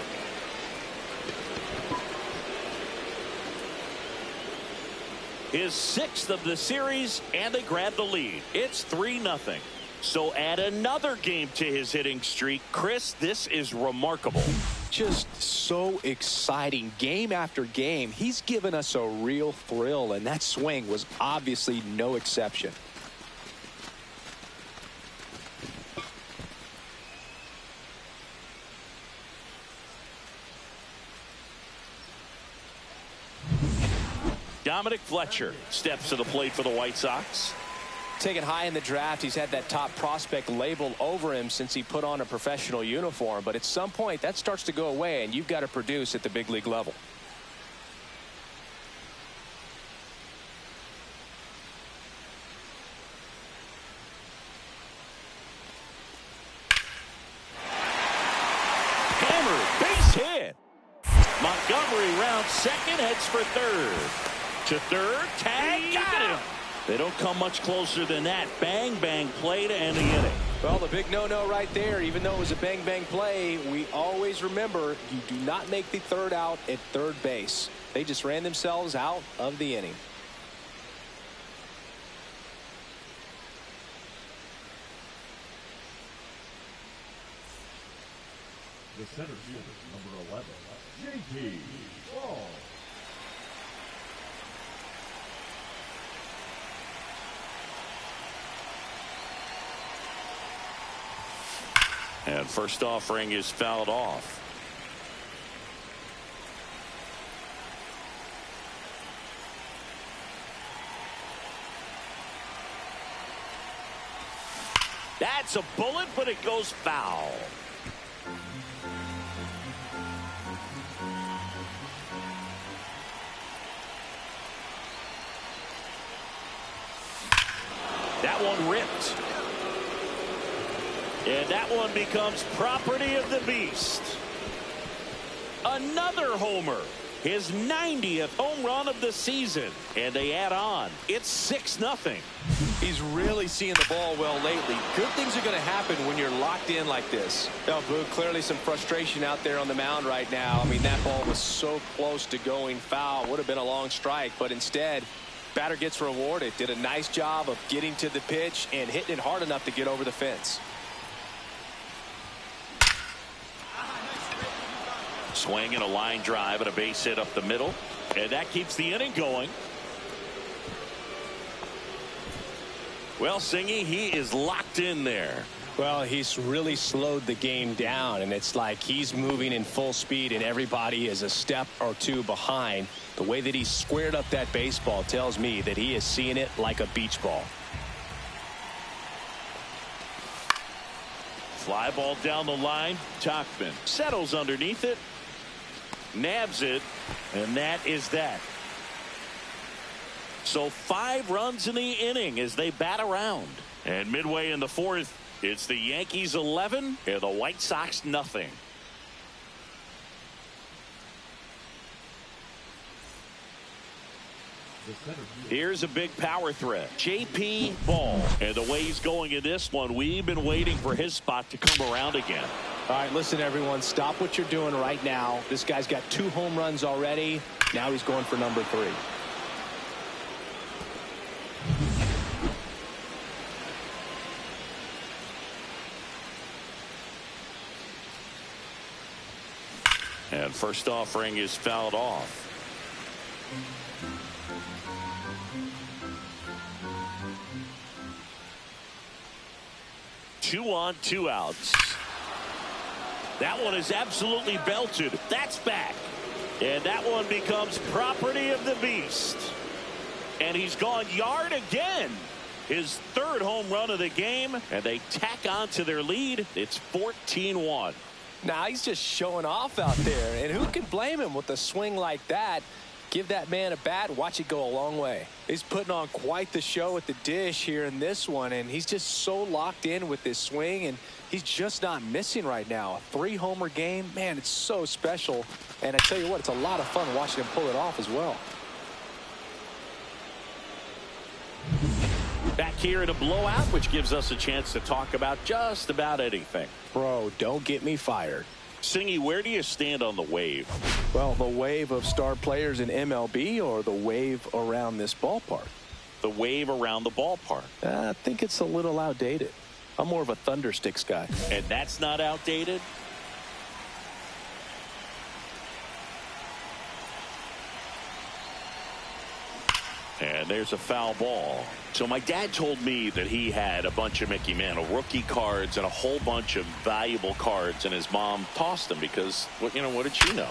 His 6th of the series, and they grab the lead. It's 3-0. So add another game to his hitting streak. Chris, this is remarkable. Just so exciting. Game after game, he's given us a real thrill, and that swing was obviously no exception. Dominic Fletcher steps to the plate for the White Sox. Taken high in the draft, he's had that top prospect label over him since he put on a professional uniform. But at some point, that starts to go away, and you've got to produce at the big league level. Hammered, base hit. Montgomery rounds second, heads for third. To third, tag, got him. They don't come much closer than that. Bang, bang play to end the inning. Well, the big no-no right there, even though it was a bang-bang play, we always remember you do not make the third out at third base. They just ran themselves out of the inning. The center fielder, number 11, J.P. Ball. And first offering is fouled off. That's a bullet, but it goes foul. That one ripped. And that one becomes property of the beast. Another homer. His 90th home run of the season. And they add on. It's 6-0. He's really seeing the ball well lately. Good things are going to happen when you're locked in like this. Now, Boog, clearly some frustration out there on the mound right now. I mean, that ball was so close to going foul. Would have been a long strike, but instead, batter gets rewarded. Did a nice job of getting to the pitch and hitting it hard enough to get over the fence. Swing and a line drive and a base hit up the middle. And that keeps the inning going. Well, Singy, he is locked in there. Well, he's really slowed the game down, and it's like he's moving in full speed, and everybody is a step or two behind. The way that he squared up that baseball tells me that he is seeing it like a beach ball. Fly ball down the line. Tauchman settles underneath it. Nabs it. And that is that. So 5 runs in the inning as they bat around. And midway in the 4th, it's the Yankees 11 and the White Sox nothing. Here's a big power threat. J.P. Ball. And the way he's going in this one, we've been waiting for his spot to come around again. All right, listen, everyone. Stop what you're doing right now. This guy's got 2 home runs already. Now he's going for number 3. And first offering is fouled off. 2 on, 2 outs. That one is absolutely belted. That's back. And that one becomes property of the beast. And he's gone yard again. His 3rd home run of the game. And they tack on to their lead. It's 14-1. Now he's just showing off out there. And who can blame him with a swing like that? Give that man a bat, watch it go a long way. He's putting on quite the show at the dish here in this one, and he's just so locked in with this swing, and he's just not missing right now. A 3-homer game, man, it's so special. And I tell you what, it's a lot of fun watching him pull it off as well. Back here in a blowout, which gives us a chance to talk about just about anything. Bro, don't get me fired. Singy, where do you stand on the wave? Well, the wave of star players in MLB or the wave around this ballpark? The wave around the ballpark. I think it's a little outdated. I'm more of a Thundersticks guy. And that's not outdated? And there's a foul ball. So my dad told me that he had a bunch of Mickey Mantle rookie cards and a whole bunch of valuable cards, and his mom tossed them because, what did she know?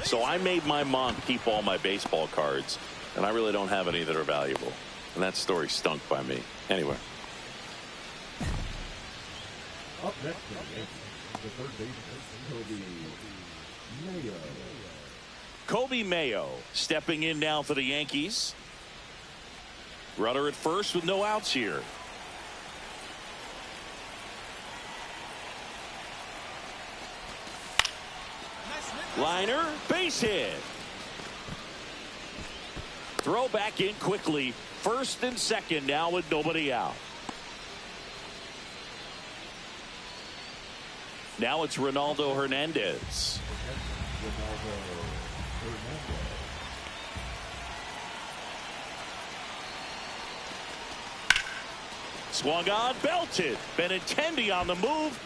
So I made my mom keep all my baseball cards, and I really don't have any that are valuable. And that story stunk by me. Anyway. Up next for the Yankees, the third baseman, Coby Mayo. Coby Mayo stepping in now for the Yankees. Runner at first with no outs here. Liner, base hit. Throw back in quickly. First and second now with nobody out. Now it's Ronaldo Hernandez. Swung on, belted. Benintendi on the move.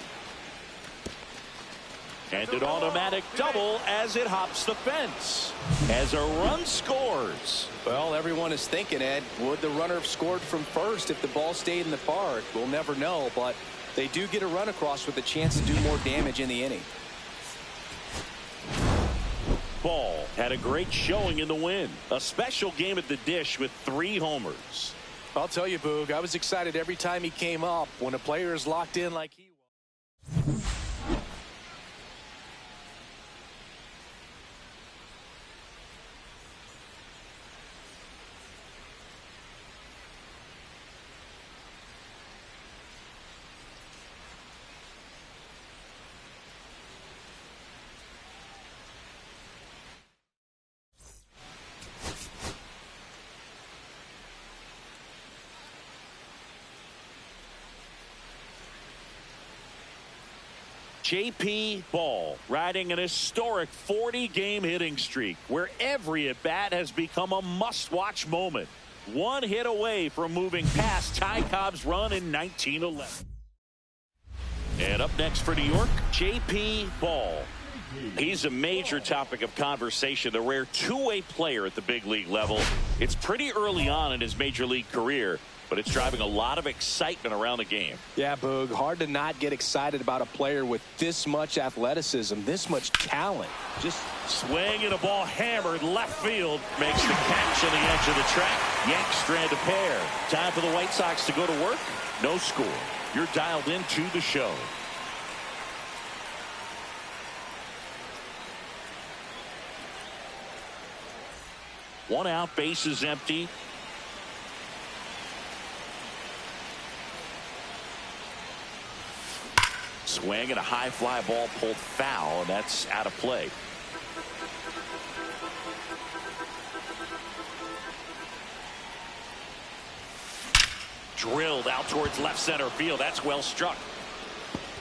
And an automatic double as it hops the fence. As a run scores. Well, everyone is thinking, Ed, would the runner have scored from first if the ball stayed in the park? We'll never know, but they do get a run across with a chance to do more damage in the inning. Ball had a great showing in the win. A special game at the dish with 3 homers. I'll tell you, Boog, I was excited every time he came up. When a player is locked in like he was. J.P. Ball riding an historic 40-game hitting streak where every at-bat has become a must-watch moment. 1 hit away from moving past Ty Cobb's run in 1911. And up next for New York, J.P. Ball. He's a major topic of conversation, the rare two-way player at the big league level. It's pretty early on in his major league career, but it's driving a lot of excitement around the game. Yeah, Boog, hard to not get excited about a player with this much athleticism, this much talent. Just swing and a ball hammered left field. Makes the catch on the edge of the track. Yanks strand a pair. Time for the White Sox to go to work. No score. You're dialed into the show. One out, base is empty. Swing and a high fly ball pulled foul, and that's out of play. Drilled out towards left center field. That's well struck.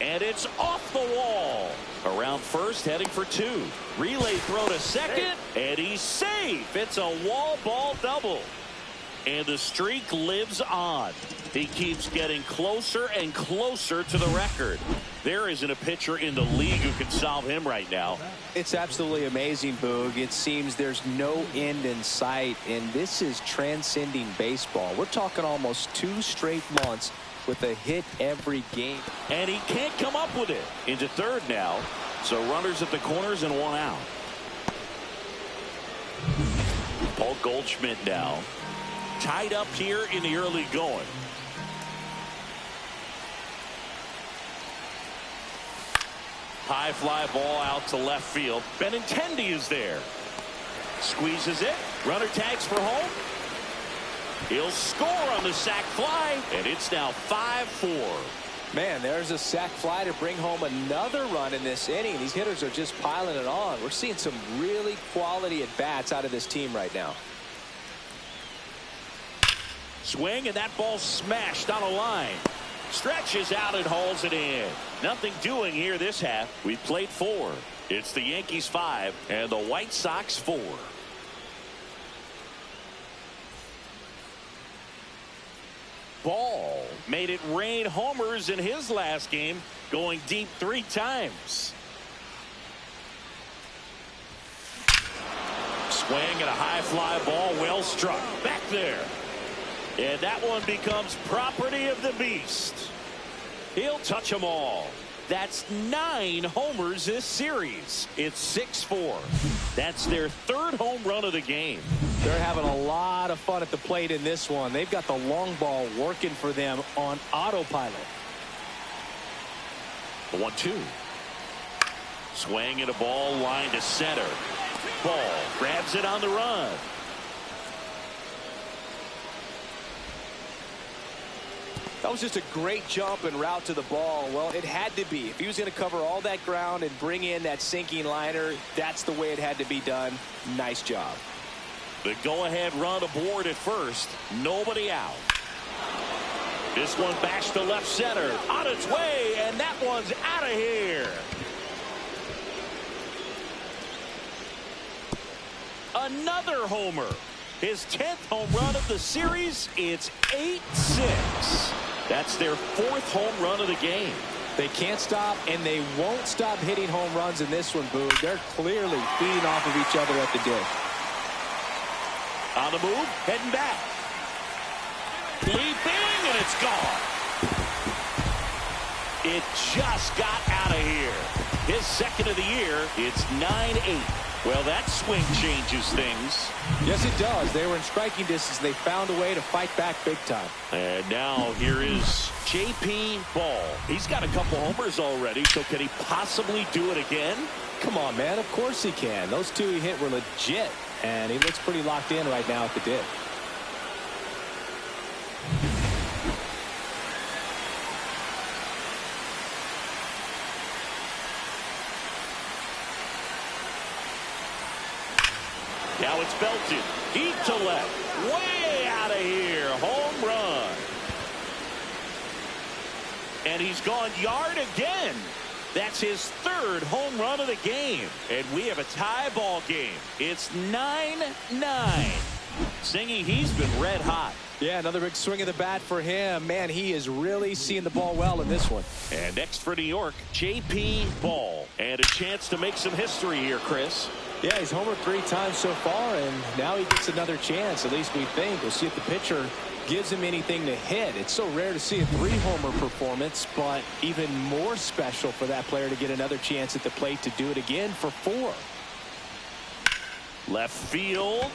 And it's off the wall. Around first, heading for 2. Relay throw to second, and he's safe. It's a wall ball double. And the streak lives on. He keeps getting closer and closer to the record. There isn't a pitcher in the league who can solve him right now. It's absolutely amazing, Boog. It seems there's no end in sight, and this is transcending baseball. We're talking almost 2 straight months with a hit every game. And he can't come up with it. Into third now. So runners at the corners and one out. Paul Goldschmidt now. Tied up here in the early going. High fly ball out to left field. Benintendi is there. Squeezes it. Runner tags for home. He'll score on the sac fly. And it's now 5-4. Man, there's a sac fly to bring home another run in this inning. These hitters are just piling it on. We're seeing some really quality at-bats out of this team right now. Swing, and that ball smashed on a line. Stretches out and hauls it in. Nothing doing here this half. We played 4. It's the Yankees 5 and the White Sox 4. Ball made it rain homers in his last game, going deep 3 times. Swing and a high fly ball, well struck. Back there. And that one becomes property of the beast. He'll touch them all. That's 9 homers this series. It's 6-4. That's their 3rd home run of the game. They're having a lot of fun at the plate in this one. They've got the long ball working for them on autopilot. The 1-2. Swing and a ball line to center. Ball grabs it on the run. That was just a great jump and route to the ball. Well, it had to be. If he was going to cover all that ground and bring in that sinking liner, that's the way it had to be done. Nice job. The go-ahead run aboard at first. Nobody out. This one bashed to left center. On its way, and that one's out of here. Another homer. His 10th home run of the series. It's 8-6. That's their 4th home run of the game. They can't stop, and they won't stop hitting home runs in this one, Boog. They're clearly feeding off of each other at the dish. On the move, heading back. Leaping, and it's gone. It just got out of here. His 2nd of the year. It's 9-8. Well, that swing changes things. Yes, it does. They were in striking distance. They found a way to fight back big time. And now here is J.P. Ball. He's got a couple homers already, so can he possibly do it again? Come on, man. Of course he can. Those 2 he hit were legit, and he looks pretty locked in right now at the dip. Now it's belted. Deep to left. Way out of here. Home run. And he's gone yard again. That's his 3rd home run of the game. And we have a tie ball game. It's 9-9. Singy, he's been red hot. Yeah, another big swing of the bat for him. Man, he is really seeing the ball well in this one. And next for New York, J.P. Ball. And a chance to make some history here, Chris. Yeah, he's homered 3 times so far, and now he gets another chance. At least we think. We'll see if the pitcher gives him anything to hit. It's so rare to see a 3-homer performance, but even more special for that player to get another chance at the plate to do it again for 4. Left field.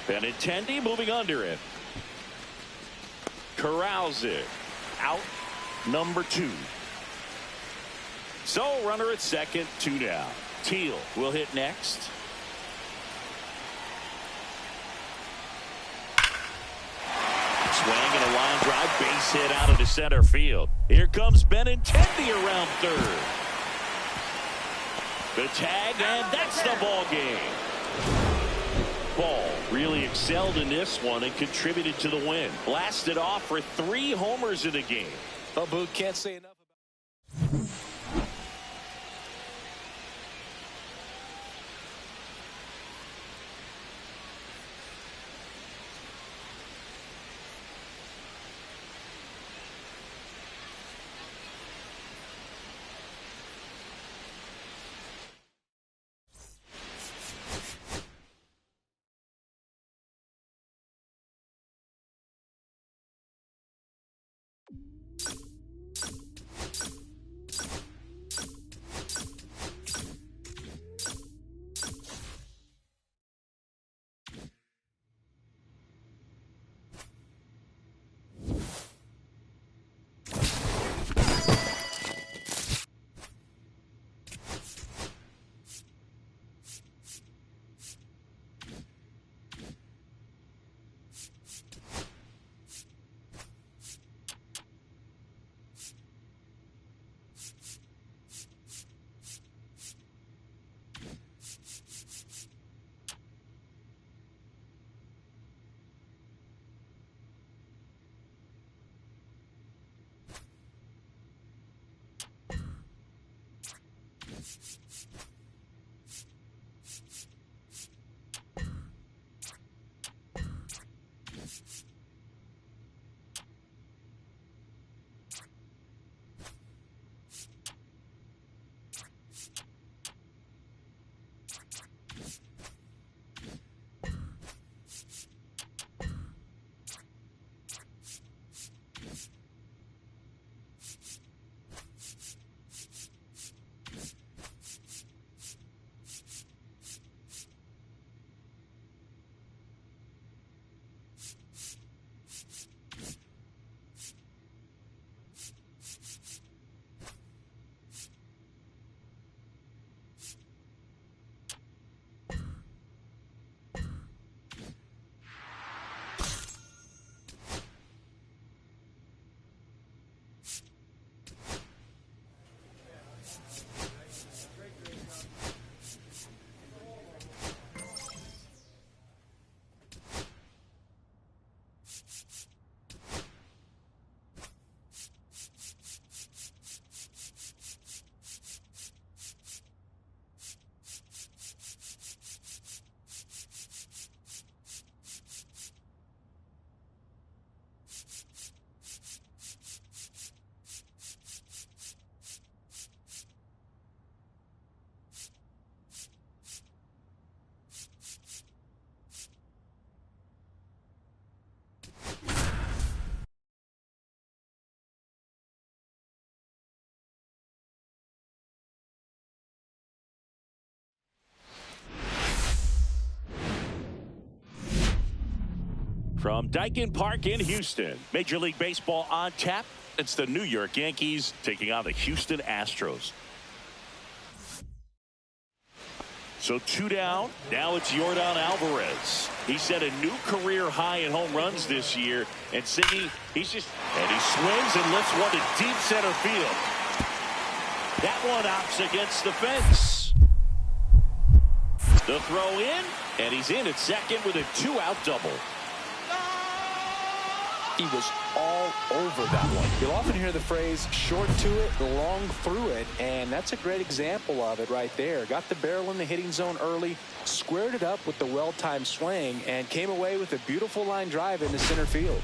Benintendi moving under it. Corrals it. Out number 2. So runner at second, 2 down. Teal will hit next. Swing and a line drive, base hit out into center field. Here comes Benintendi around third. The tag, and that's the ball game. Ball really excelled in this one and contributed to the win. Blasted off for 3 homers in the game. Well, Boog, can't say enough. From Daikin Park in Houston, Major League Baseball on tap. It's the New York Yankees taking on the Houston Astros. So 2 down. Now it's Yordan Alvarez. He set a new career high in home runs this year. And Siggy, he swings and lifts one to deep center field. That one opts against the fence. The throw in, and he's in at second with a 2-out double. He was all over that one. You'll often hear the phrase short to it, long through it, and that's a great example of it right there. Got the barrel in the hitting zone early, squared it up with the well-timed swing, and came away with a beautiful line drive into center field.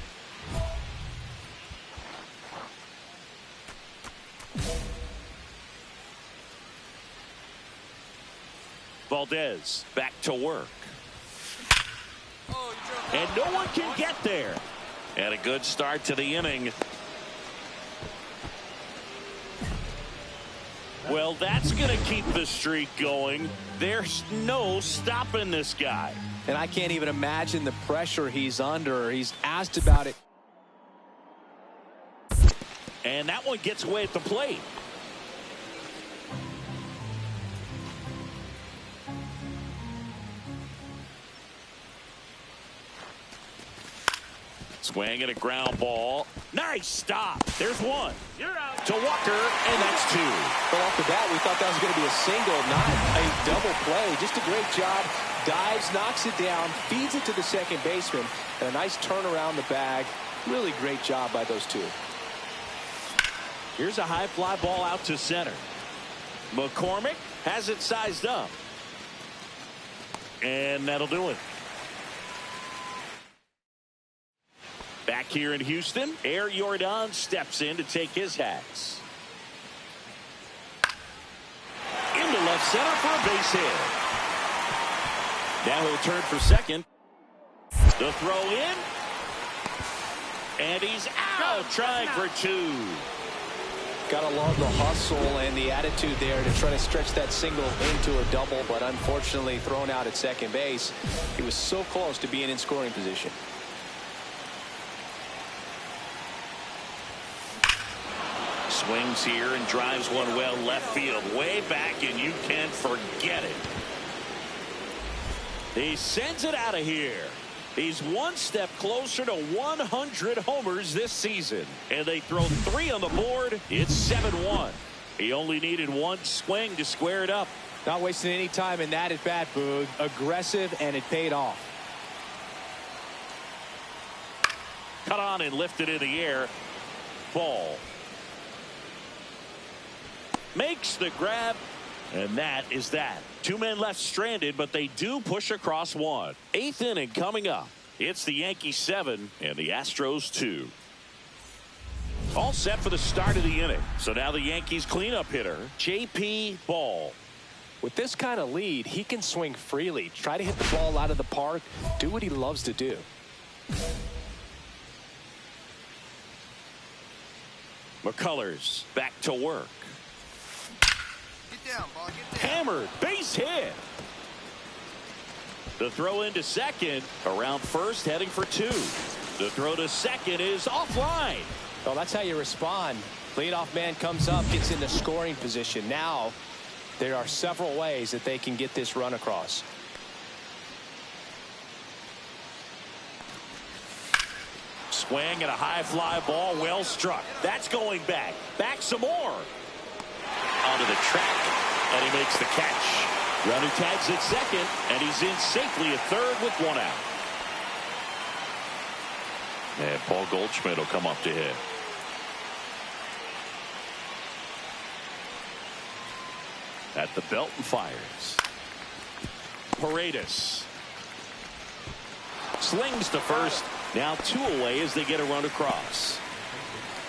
Valdez back to work. And no one can get there. And a good start to the inning. Well, that's going to keep the streak going. There's no stopping this guy. And I can't even imagine the pressure he's under. He's asked about it. And that one gets away at the plate. Swing and a ground ball. Nice stop. There's one. You're out. To Walker, and that's 2. Well, off the bat, we thought that was going to be a single, not a double play. Just a great job. Dives, knocks it down, feeds it to the second baseman, and a nice turn around the bag. Really great job by those 2. Here's a high fly ball out to center. McCormick has it sized up. And that'll do it. Back here in Houston, Air Yordan steps in to take his hats. Into left center for a base hit. Now he'll turn for second. The throw in. And he's out, trying for 2. Gotta love the hustle and the attitude there to try to stretch that single into a double, but unfortunately thrown out at second base. He was so close to being in scoring position. Swings here and drives one well left field, way back, and you can forget it. He sends it out of here. He's one step closer to 100 homers this season. And they throw 3 on the board. It's 7-1. He only needed one swing to square it up. Not wasting any time in that at bat, Boog. Aggressive, and it paid off. Cut on and lifted in the air. Ball. Makes the grab, And that is that. Two men left stranded, but they do push across one. Eighth inning coming up. It's the Yankees 7 and the Astros 2. All set for the start of the inning. So now the Yankees cleanup hitter, J.P. Ball. With this kind of lead, he can swing freely, try to hit the ball out of the park, do what he loves to do. McCullers back to work. Get down, ball. Get down. Hammered, base hit. The throw into second, around first, heading for two. The throw to second is offline. Well, that's how you respond. Leadoff man comes up, gets into scoring position. Now, there are several ways that they can get this run across. Swing and a high fly ball, well struck. That's going back. Back some more. Onto the track, and he makes the catch. Runner tags at second, and he's in safely at third with one out. And Paul Goldschmidt will come up to hit. At the belt and fires. Paredes slings to first. Now two away as they get a run across.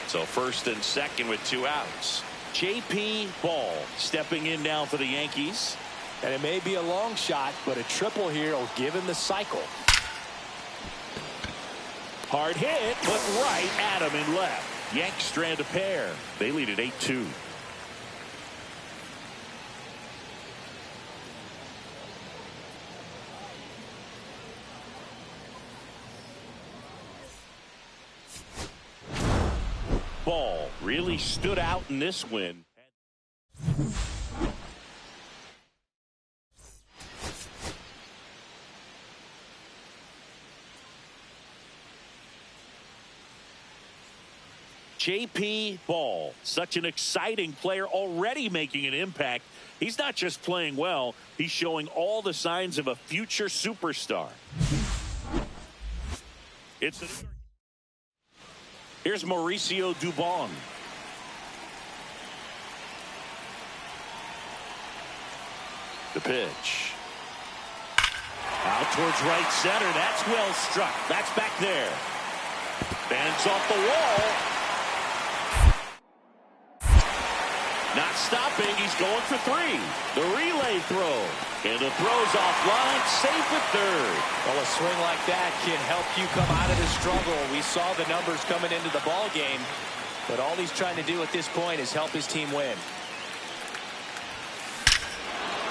So first and second with two outs. J.P. Ball stepping in now for the Yankees. And it may be a long shot, but a triple here will give him the cycle. Hard hit, but right at him and left. Yanks strand a pair. They lead at 8-2. Ball really stood out in this win. J.P. Ball, such an exciting player, already making an impact. He's not just playing well, he's showing all the signs of a future superstar. Here's Mauricio Dubon. The pitch. Out towards right center. That's well struck. That's back there. Bends off the wall. Not stopping. He's going for three. The relay throw. And the throw's offline. Safe at third. Well, a swing like that can help you come out of the struggle. We saw the numbers coming into the ball game, but all he's trying to do at this point is help his team win.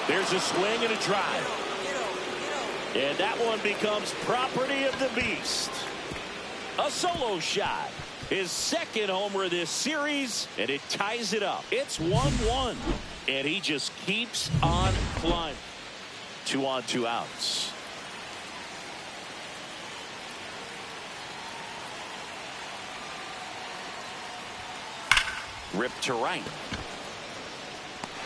There's a swing and a drive. And that one becomes property of the beast. A solo shot. His second homer this series, and it ties it up. It's 1-1, and he just keeps on climbing. 2 on, 2 outs. Ripped to right.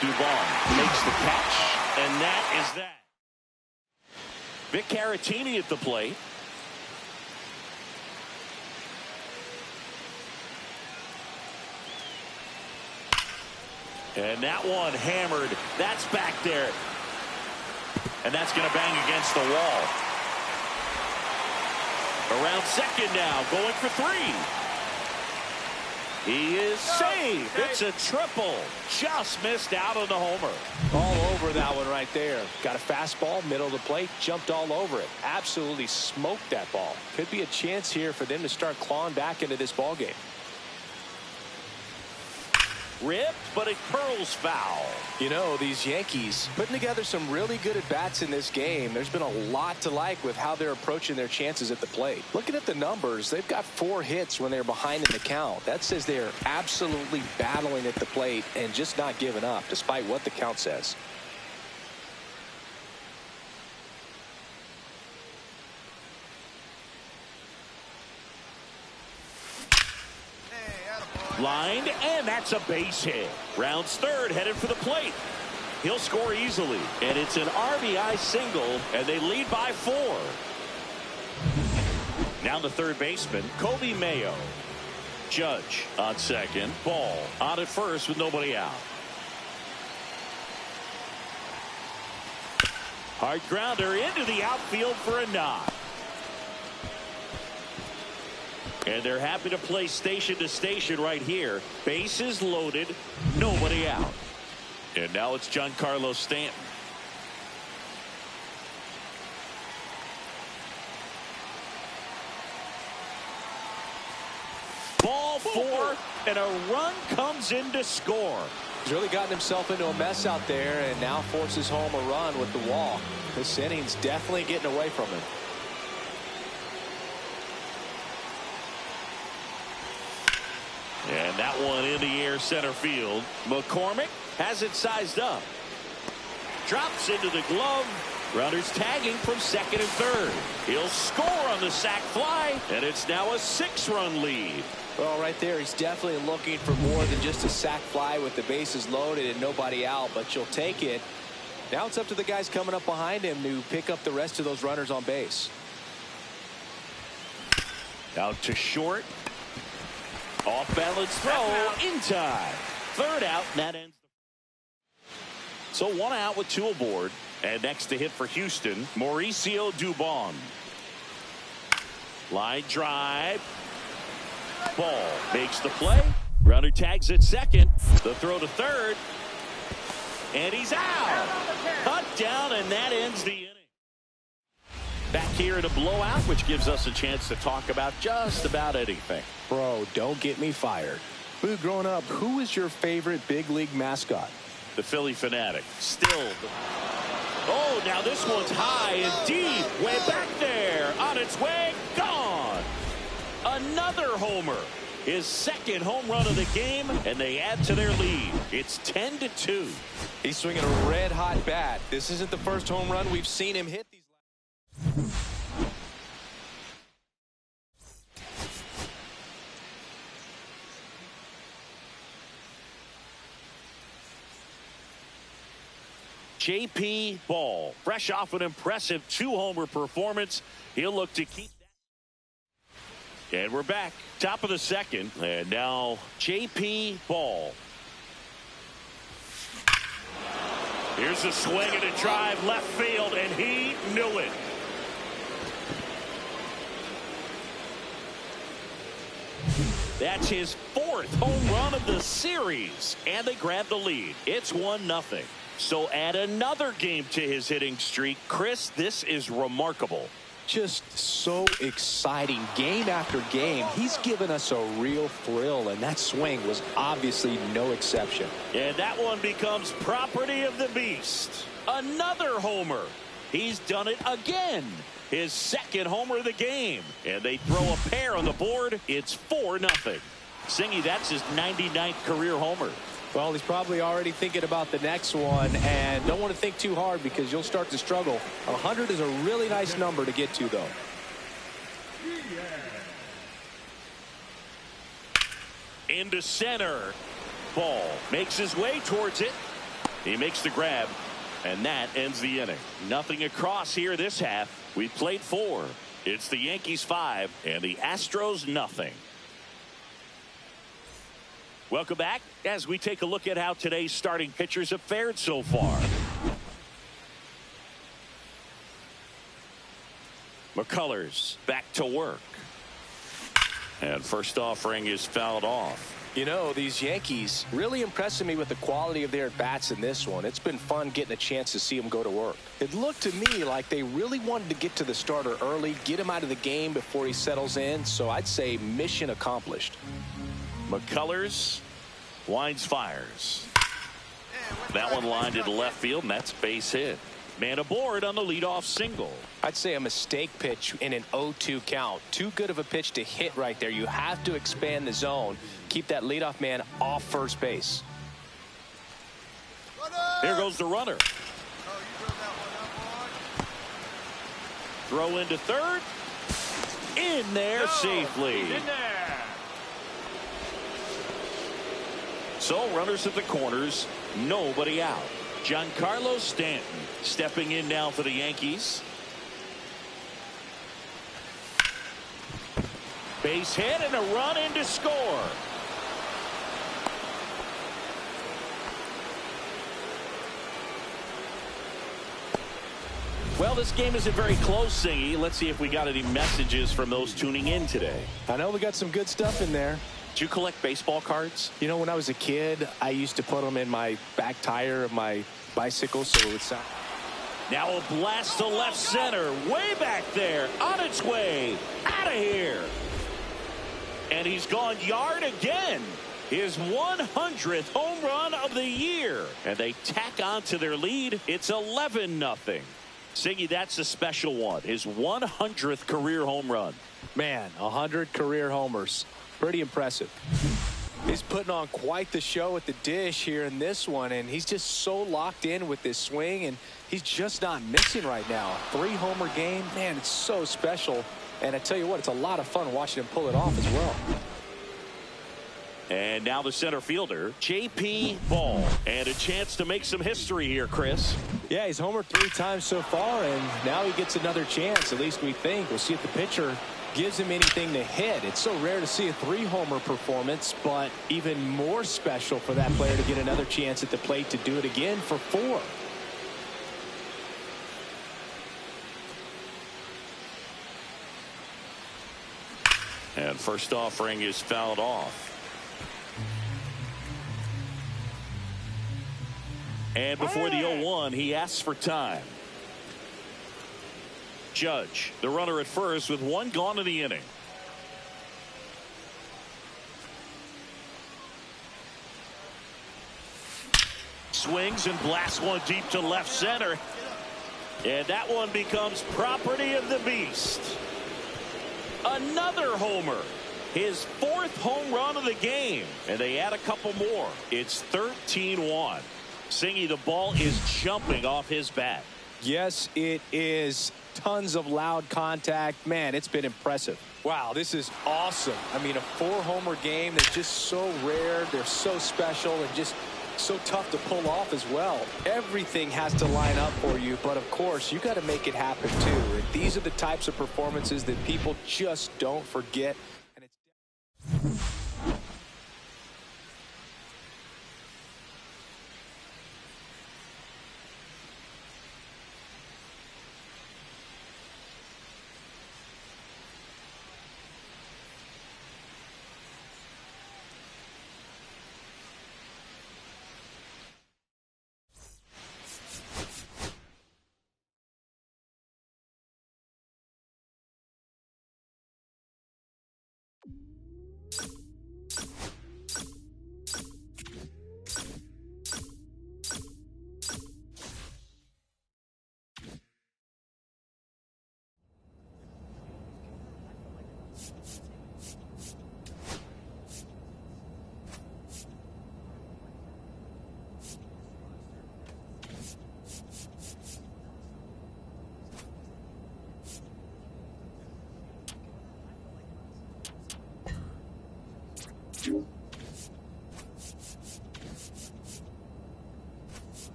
Dubon makes the catch, and that is that. Vic Caratini at the plate. And that one hammered. That's back there. And that's going to bang against the wall. Around second now, going for three. He is safe. It's a triple. Just missed out on the homer. All over that one right there. Got a fastball, middle of the plate, jumped all over it. Absolutely smoked that ball. Could be a chance here for them to start clawing back into this ball game. Ripped, but it curls foul. You know, these Yankees putting together some really good at-bats in this game. There's been a lot to like with how they're approaching their chances at the plate. Looking at the numbers, they've got 4 hits when they're behind in the count. That says they're absolutely battling at the plate and just not giving up, despite what the count says. Lined, and that's a base hit. Rounds third, headed for the plate. He'll score easily, and it's an RBI single, and they lead by 4. Now the third baseman, Kobe Mayo. Judge on second. Ball on at first with nobody out. Hard grounder into the outfield for a knock. And they're happy to play station to station right here. Bases loaded, nobody out. And now it's Giancarlo Stanton. Ball four, and a run comes in to score. He's really gotten himself into a mess out there and now forces home a run with the walk. This inning's definitely getting away from him. And that one in the air center field. McCormick has it sized up. Drops into the glove. Runners tagging from second and third. He'll score on the sac fly, and it's now a 6-run lead. Well, right there, he's definitely looking for more than just a sac fly with the bases loaded and nobody out, but you'll take it. Now it's up to the guys coming up behind him to pick up the rest of those runners on base. Out to short. Off balance throw in time. Third out, and that ends. So 1 out with 2 aboard. And next to hit for Houston, Mauricio Dubon. Line drive. Ball makes the play. Runner tags at second. The throw to third. And he's out. Cut down, and that ends the inning. Back here in a blowout, which gives us a chance to talk about just about anything. Bro, don't get me fired. Boo, growing up, who was your favorite big league mascot? The Philly Fanatic. Still. Oh, now this one's high and deep. Way back there. On its way. Gone. Another homer. His second home run of the game, and they add to their lead. It's 10-2. He's swinging a red-hot bat. This isn't the first home run we've seen him hit these. J.P. Ball, fresh off an impressive 2-homer performance. He'll look to keep that. And we're back. Top of the second. And now J.P. Ball. Here's a swing and a drive left field, and he knew it. That's his 4th home run of the series. And they grab the lead. It's 1-0. So add another game to his hitting streak. Chris, this is remarkable. Just so exciting. Game after game, he's given us a real thrill, and that swing was obviously no exception. And that one becomes property of the beast. Another homer. He's done it again. His 2nd homer of the game. And they throw a pair on the board. It's 4-0. Singy, that's his 99th career homer. Well, he's probably already thinking about the next one, and don't want to think too hard because you'll start to struggle. 100 is a really nice number to get to, though. Into center. Ball makes his way towards it. He makes the grab, and that ends the inning. Nothing across here this half. We played 4. It's the Yankees 5 and the Astros nothing. Welcome back as we take a look at how today's starting pitchers have fared so far. McCullers back to work. And first offering is fouled off. You know, these Yankees really impressing me with the quality of their at-bats in this one. It's been fun getting a chance to see them go to work. It looked to me like they really wanted to get to the starter early, get him out of the game before he settles in. So I'd say mission accomplished. McCullers winds, fires. That one lined to the left field, and that's base hit. Man aboard on the leadoff single. I'd say a mistake pitch in an 0-2 count. Too good of a pitch to hit right there. You have to expand the zone. Keep that leadoff man off first base. Here goes the runner. Throw into third. In there safely. In there. So runners at the corners, nobody out. Giancarlo Stanton stepping in now for the Yankees. Base hit and a run in to score. Well, this game isn't very close, Singy. Let's see if we got any messages from those tuning in today. I know we got some good stuff in there. Do you collect baseball cards? You know, when I was a kid, I used to put them in my back tire of my bicycle so it would sound. Now a blast to left center. Way back there. On its way. Out of here. And he's gone yard again. His 100th home run of the year. And they tack on to their lead. It's 11-0. Siggy, that's a special one. His 100th career home run. Man, 100 career homers. Pretty impressive. He's putting on quite the show at the dish here in this one, and he's just so locked in with this swing, and he's just not missing right now. 3-homer game, man, it's so special. And I tell you what, it's a lot of fun watching him pull it off as well. And now the center fielder, J.P. Ball. And a chance to make some history here, Chris. Yeah, he's homered 3 times so far, and now he gets another chance. At least we think. We'll see if the pitcher gives him anything to hit. It's so rare to see a 3-homer performance, but even more special for that player to get another chance at the plate to do it again for 4. And first offering is fouled off. And before the 0-1, he asks for time. Judge, the runner at first with 1 gone in the inning. Swings and blasts one deep to left center. And that one becomes property of the beast. Another homer. His 4th home run of the game. And they add a couple more. It's 13-1. Singy, the ball is jumping off his bat. Yes, it is. Tons of loud contact. Man, it's been impressive. Wow, this is awesome. I mean, a 4-homer game that's just so rare. They're so special and just so tough to pull off as well. Everything has to line up for you, but of course, you got to make it happen too. And these are the types of performances that people just don't forget. And it's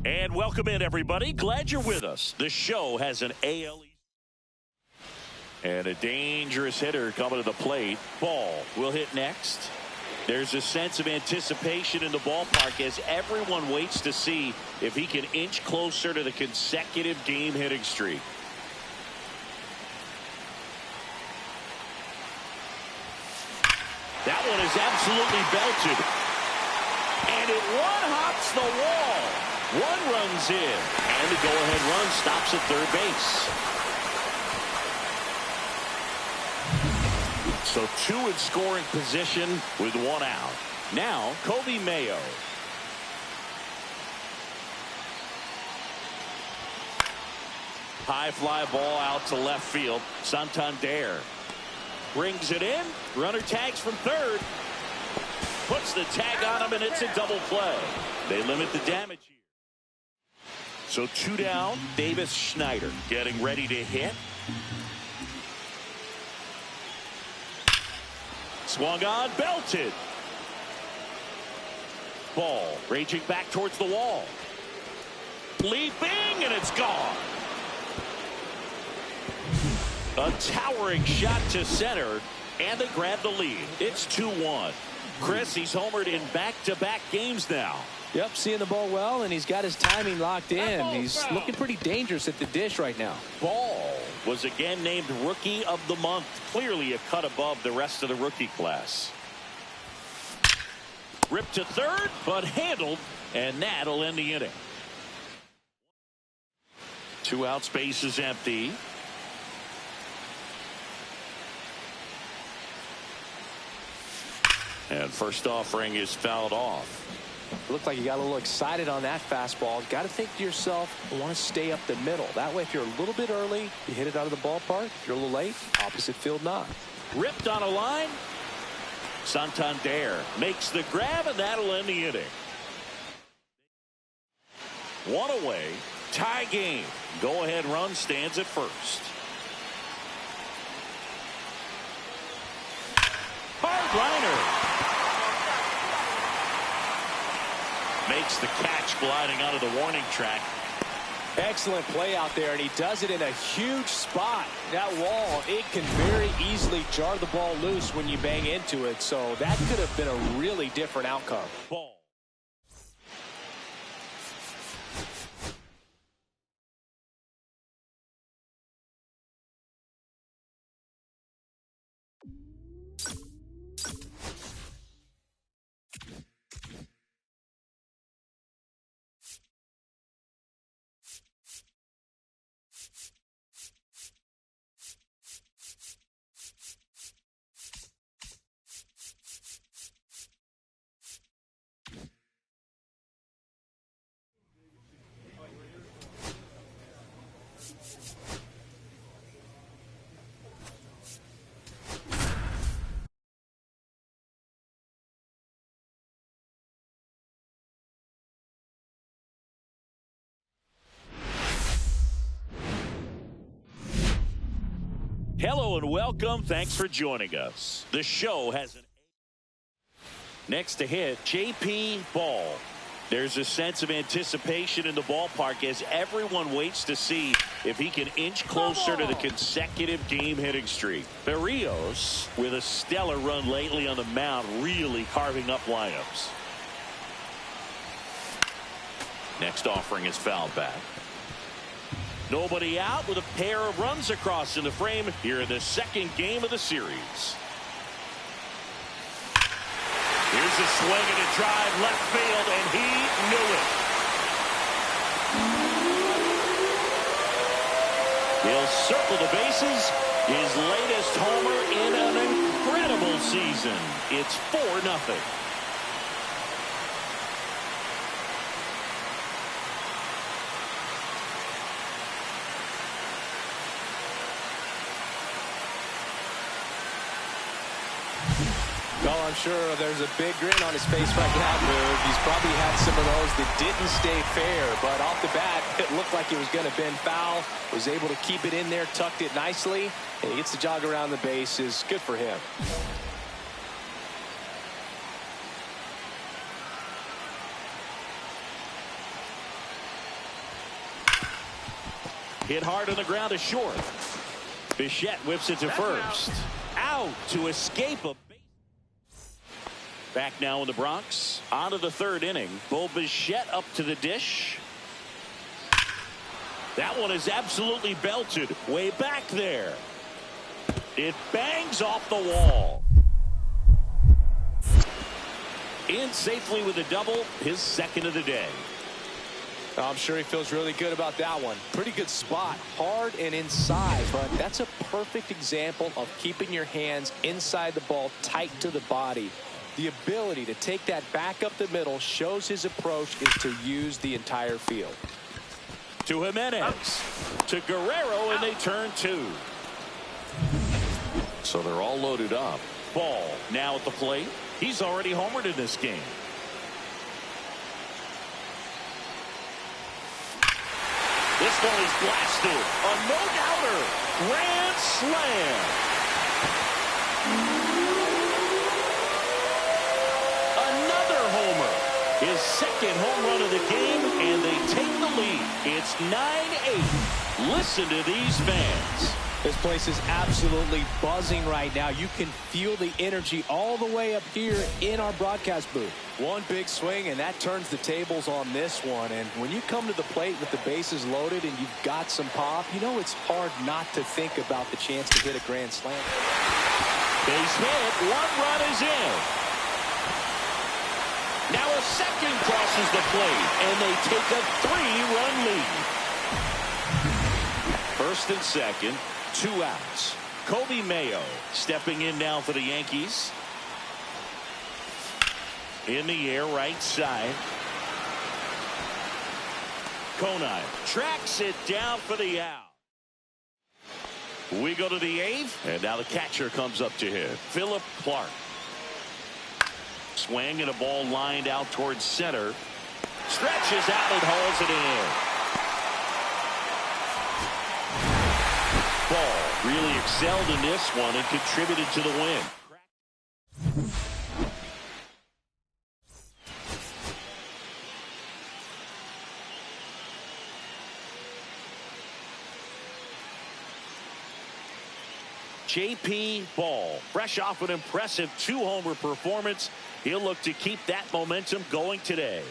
And welcome in, everybody. Glad you're with us. The show has an AL and a dangerous hitter coming to the plate. Ball will hit next. There's a sense of anticipation in the ballpark as everyone waits to see if he can inch closer to the consecutive game hitting streak. That one is absolutely belted. And it one-hops the wall. One runs in. And the go-ahead run stops at third base. So two in scoring position with one out. Now, Kobe Mayo. High fly ball out to left field. Santander brings it in. Runner tags from third. Puts the tag on him, and it's a double play. They limit the damage here. So two down. Davis Schneider getting ready to hit. Swung on, belted. Ball raging back towards the wall. Leaping, and it's gone. A towering shot to center, and they grab the lead. It's 2-1. Chris, he's homered in back-to-back games now. Yep, seeing the ball well, and he's got his timing locked in. He's looking pretty dangerous at the dish right now. Ball was again named Rookie of the Month. Clearly a cut above the rest of the rookie class. Ripped to third, but handled, and that'll end the inning. 2 out, space is empty. And first offering is fouled off. Looked like you got a little excited on that fastball. Got to think to yourself, I want to stay up the middle. That way, if you're a little bit early, you hit it out of the ballpark. If you're a little late, opposite field not. Ripped on a line. Santander makes the grab, and that'll end the inning. One away. Tie game. Go-ahead run stands at first. Hard liner. Makes the catch gliding out of the warning track. Excellent play out there, and he does it in a huge spot. That wall, it can very easily jar the ball loose when you bang into it, so that could have been a really different outcome. Ball. Hello and welcome. Thanks for joining us. The show has an next to hit, J.P. Ball. There's a sense of anticipation in the ballpark as everyone waits to see if he can inch closer to the consecutive game hitting streak. Berrios, with a stellar run lately on the mound, really carving up lineups. Next offering is fouled back. Nobody out with a pair of runs across in the frame here in the second game of the series. Here's a swing and a drive left field, and he knew it. He'll circle the bases. His latest homer in an incredible season. It's 4-0. Well, I'm sure there's a big grin on his face right now, Boog. He's probably had some of those that didn't stay fair, but off the bat, it looked like it was going to bend foul. Was able to keep it in there, tucked it nicely, and he gets to jog around the bases. Good for him. Hit hard on the ground to short. Bichette whips it to first. Out to escape a base. Back now in the Bronx. On to the third inning. Bo Bichette up to the dish. That one is absolutely belted. Way back there. It bangs off the wall. In safely with a double. His second of the day. I'm sure he feels really good about that one. Pretty good spot, hard and inside, but that's a perfect example of keeping your hands inside the ball, tight to the body. The ability to take that back up the middle shows his approach is to use the entire field. To Jimenez, to Guerrero, and they turn two. So they're all loaded up. Ball now at the plate. He's already homered in this game. This one is blasted. A no-doubter. Grand slam. Another homer. His second home run of the game, and they take the lead. It's 9-8. Listen to these fans. This place is absolutely buzzing right now. You can feel the energy all the way up here in our broadcast booth. One big swing, and that turns the tables on this one. And when you come to the plate with the bases loaded and you've got some pop, you know it's hard not to think about the chance to hit a grand slam. Base hit. One run is in. Now a second crosses the plate, and they take a 3-run lead. First and second. 2 outs. Kobe Mayo stepping in now for the Yankees. In the air, right side. Conine tracks it down for the out. We go to the 8th, and now the catcher comes up to hit. Philip Clark. Swing and a ball lined out towards center. Stretches out and hauls it in. Ball really excelled in this one and contributed to the win. J.P. Ball, fresh off an impressive 2-homer performance. He'll look to keep that momentum going today.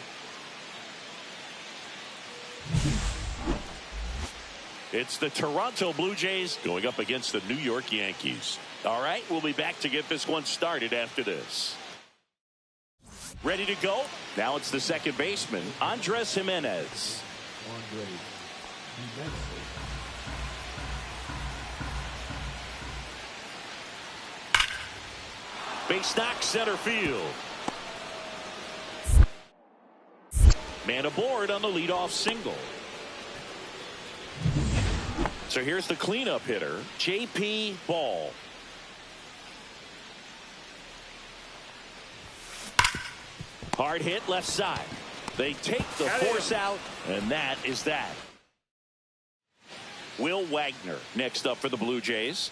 It's the Toronto Blue Jays going up against the New York Yankees. All right, we'll be back to get this one started after this. Ready to go? Now it's the second baseman, Andres Jimenez. Base knock center field. Man aboard on the leadoff single. So here's the cleanup hitter, J.P. Ball. Hard hit left side. They take the force out, and that is that. Will Wagner next up for the Blue Jays.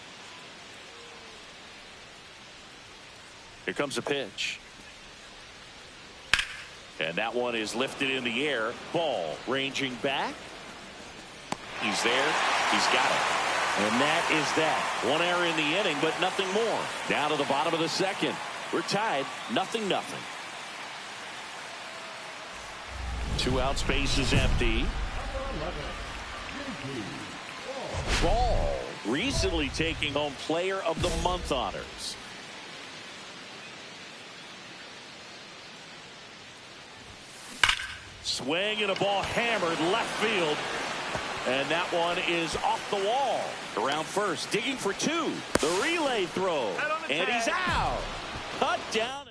Here comes a pitch. And that one is lifted in the air. Ball ranging back. He's there. He's got it. And that is that. One error in the inning, but nothing more. Down to the bottom of the second. We're tied. 0-0. 2 outs, base is empty. Ball recently taking home Player of the Month honors. Swing and a ball hammered left field. And that one is off the wall. Around first, digging for 2. The relay throw. And he's out. Cut down.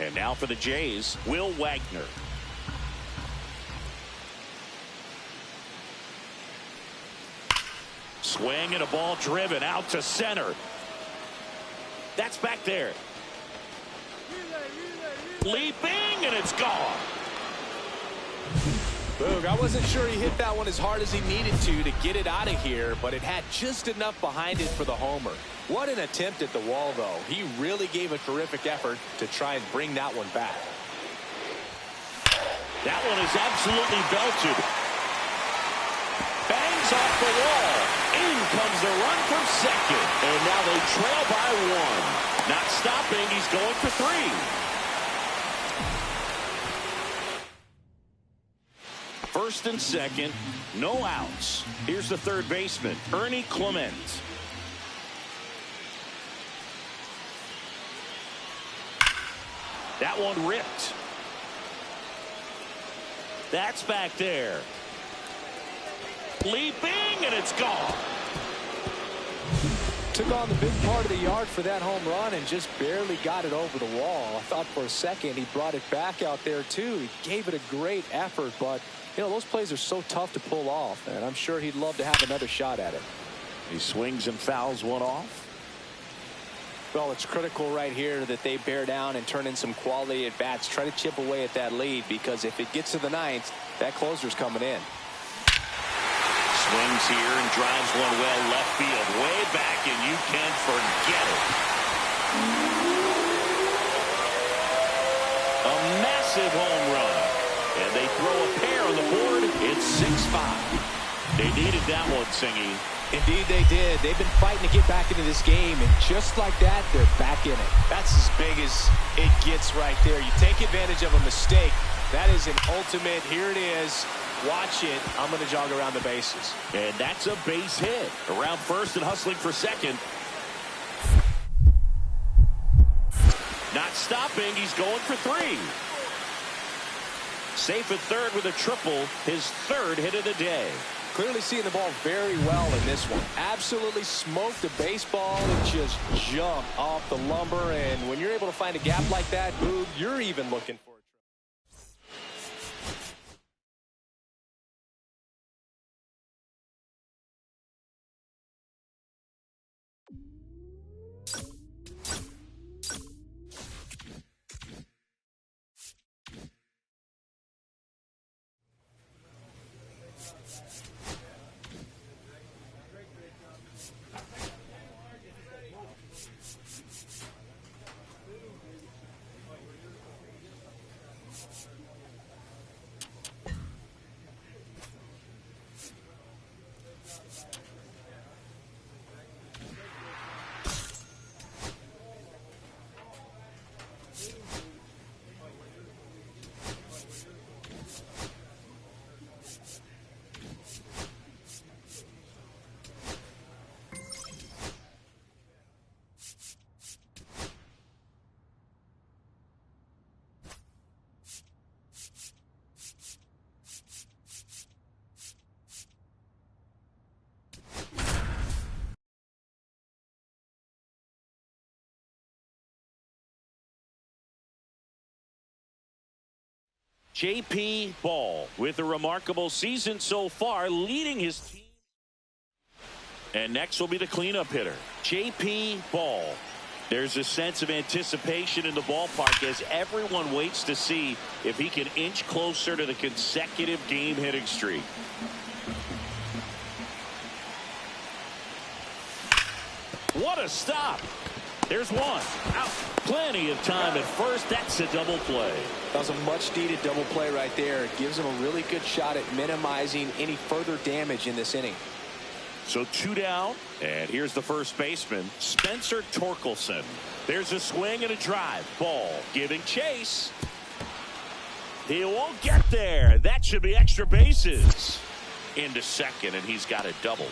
And now for the Jays, Will Wagner. Swing and a ball driven out to center. That's back there. Leaping, and it's gone. Boog, I wasn't sure he hit that one as hard as he needed to get it out of here, but it had just enough behind it for the homer. What an attempt at the wall, though. He really gave a terrific effort to try and bring that one back. That one is absolutely belted. is off the wall. In comes the run from second. And now they trail by 1. Not stopping. He's going for 3. First and second, no outs. Here's the third baseman, Ernie Clement. That one ripped. That's back there. Leaping, and it's gone. Took on the big part of the yard for that home run and just barely got it over the wall. I thought for a second he brought it back out there too. He gave it a great effort, but you know, those plays are so tough to pull off, and I'm sure he'd love to have another shot at it. He swings and fouls one off. Well, it's critical right here that they bear down and turn in some quality at bats. Try to chip away at that lead, because if it gets to the 9th, that closer's coming in. Swings here and drives one well left field, way back, and you can forget it. A massive home run, and they throw a pair on the board. It's 6-5. They needed that one, Singy. Indeed they did. They've been fighting to get back into this game, and just like that, they're back in it. That's as big as it gets right there. You take advantage of a mistake. That is an ultimate, here it is, watch it, I'm going to jog around the bases. And that's a base hit. Around first and hustling for second. Not stopping, he's going for 3. Safe at third with a triple, his 3rd hit of the day. Clearly seeing the ball very well in this one. Absolutely smoked the baseball. It just jumped off the lumber. And when you're able to find a gap like that, Boog, you're even looking for it. J.P. Ball with a remarkable season so far, leading his team. And next will be the cleanup hitter, J.P. Ball. There's a sense of anticipation in the ballpark as everyone waits to see if he can inch closer to the consecutive game hitting streak. What a stop. There's one out. Plenty of time at first. That's a double play. That was a much needed double play right there. It gives him a really good shot at minimizing any further damage in this inning. So 2 down, and here's the first baseman, Spencer Torkelson. There's a swing and a drive. Ball giving chase. He won't get there. That should be extra bases. Into second, and he's got a double.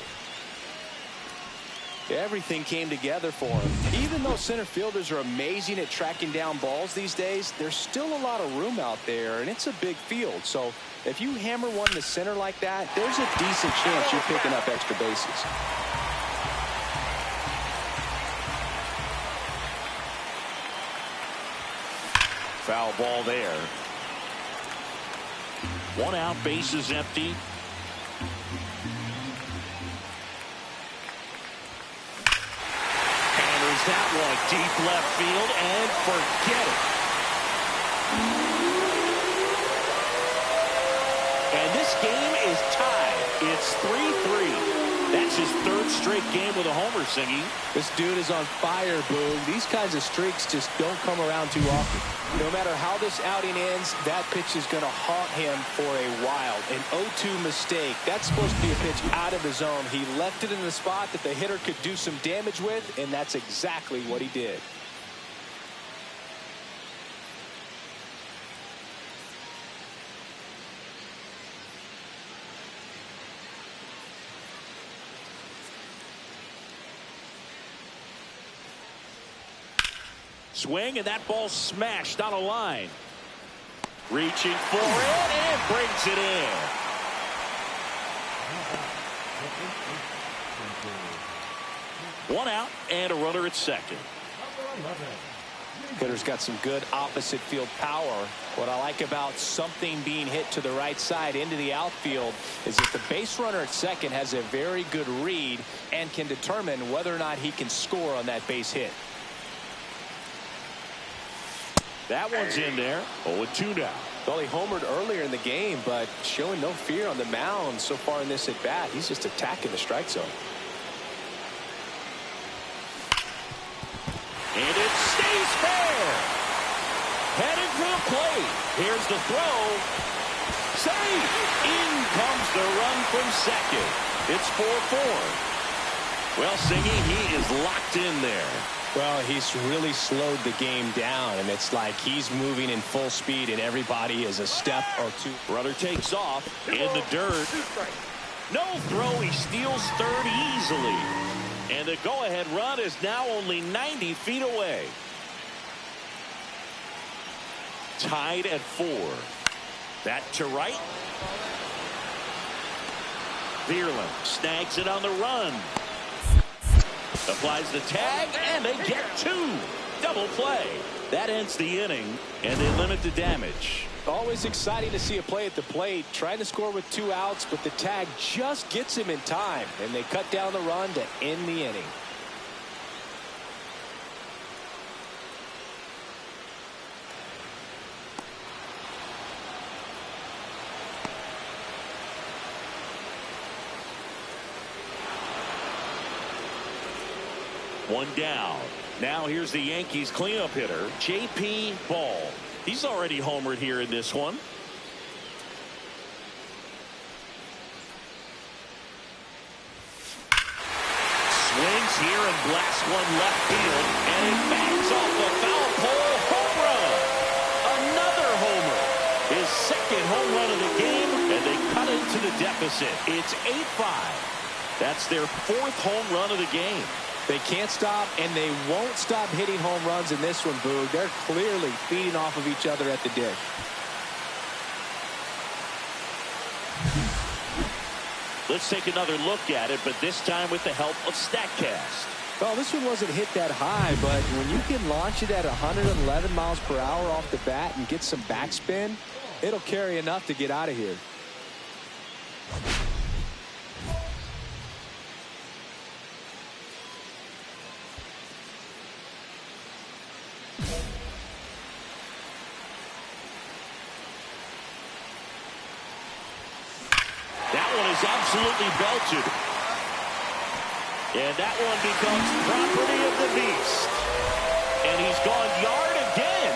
Everything came together for him. Even though center fielders are amazing at tracking down balls these days, there's still a lot of room out there, and it's a big field. So if you hammer one to center like that, there's a decent chance you're picking up extra bases. Foul ball there. 1 out, bases empty. That one deep left field, and forget it. And this game is tied. It's 3-3. That's his third straight game with a homer, Singy. This dude is on fire, Boog. These kinds of streaks just don't come around too often. No matter how this outing ends, that pitch is going to haunt him for a while. An 0-2 mistake. That's supposed to be a pitch out of the zone. He left it in the spot that the hitter could do some damage with, and that's exactly what he did. Swing, and that ball smashed on a line. Reaching for it, and brings it in. One out, and a runner at second. Hitter's got some good opposite field power. What I like about something being hit to the right side into the outfield is that the base runner at second has a very good read and can determine whether or not he can score on that base hit. That one's in there. 0-2 now. Well, he homered earlier in the game, but showing no fear on the mound so far in this at-bat. He's just attacking the strike zone. And it stays fair. Headed for the plate. Here's the throw. Safe. In comes the run from second. It's 4-4. Well, Singy, he is locked in there. Well, he's really slowed the game down, and it's like he's moving in full speed, and everybody is a step or two. Runner takes off in the dirt. No throw. He steals third easily. And the go-ahead run is now only 90 feet away. Tied at 4. That to right. Vierland snags it on the run. Applies the tag, and they get 2. Double play. That ends the inning, and they limit the damage. Always exciting to see a play at the plate. Trying to score with 2 outs, but the tag just gets him in time, and they cut down the run to end the inning. One down. Now here's the Yankees cleanup hitter, J.P. Ball. He's already homered here in this one. Swings here and blasts one left field, and it bangs off the foul pole. Home run. Another homer. His second home run of the game, and they cut into the deficit. It's 8-5. That's their 4th home run of the game. They can't stop, and they won't stop hitting home runs in this one, Boog. They're clearly feeding off of each other at the dish. Let's take another look at it, but this time with the help of StatCast. Well, this one wasn't hit that high, but when you can launch it at 111 miles per hour off the bat and get some backspin, it'll carry enough to get out of here. Absolutely belted. And that one becomes property of the beast. And he's gone yard again.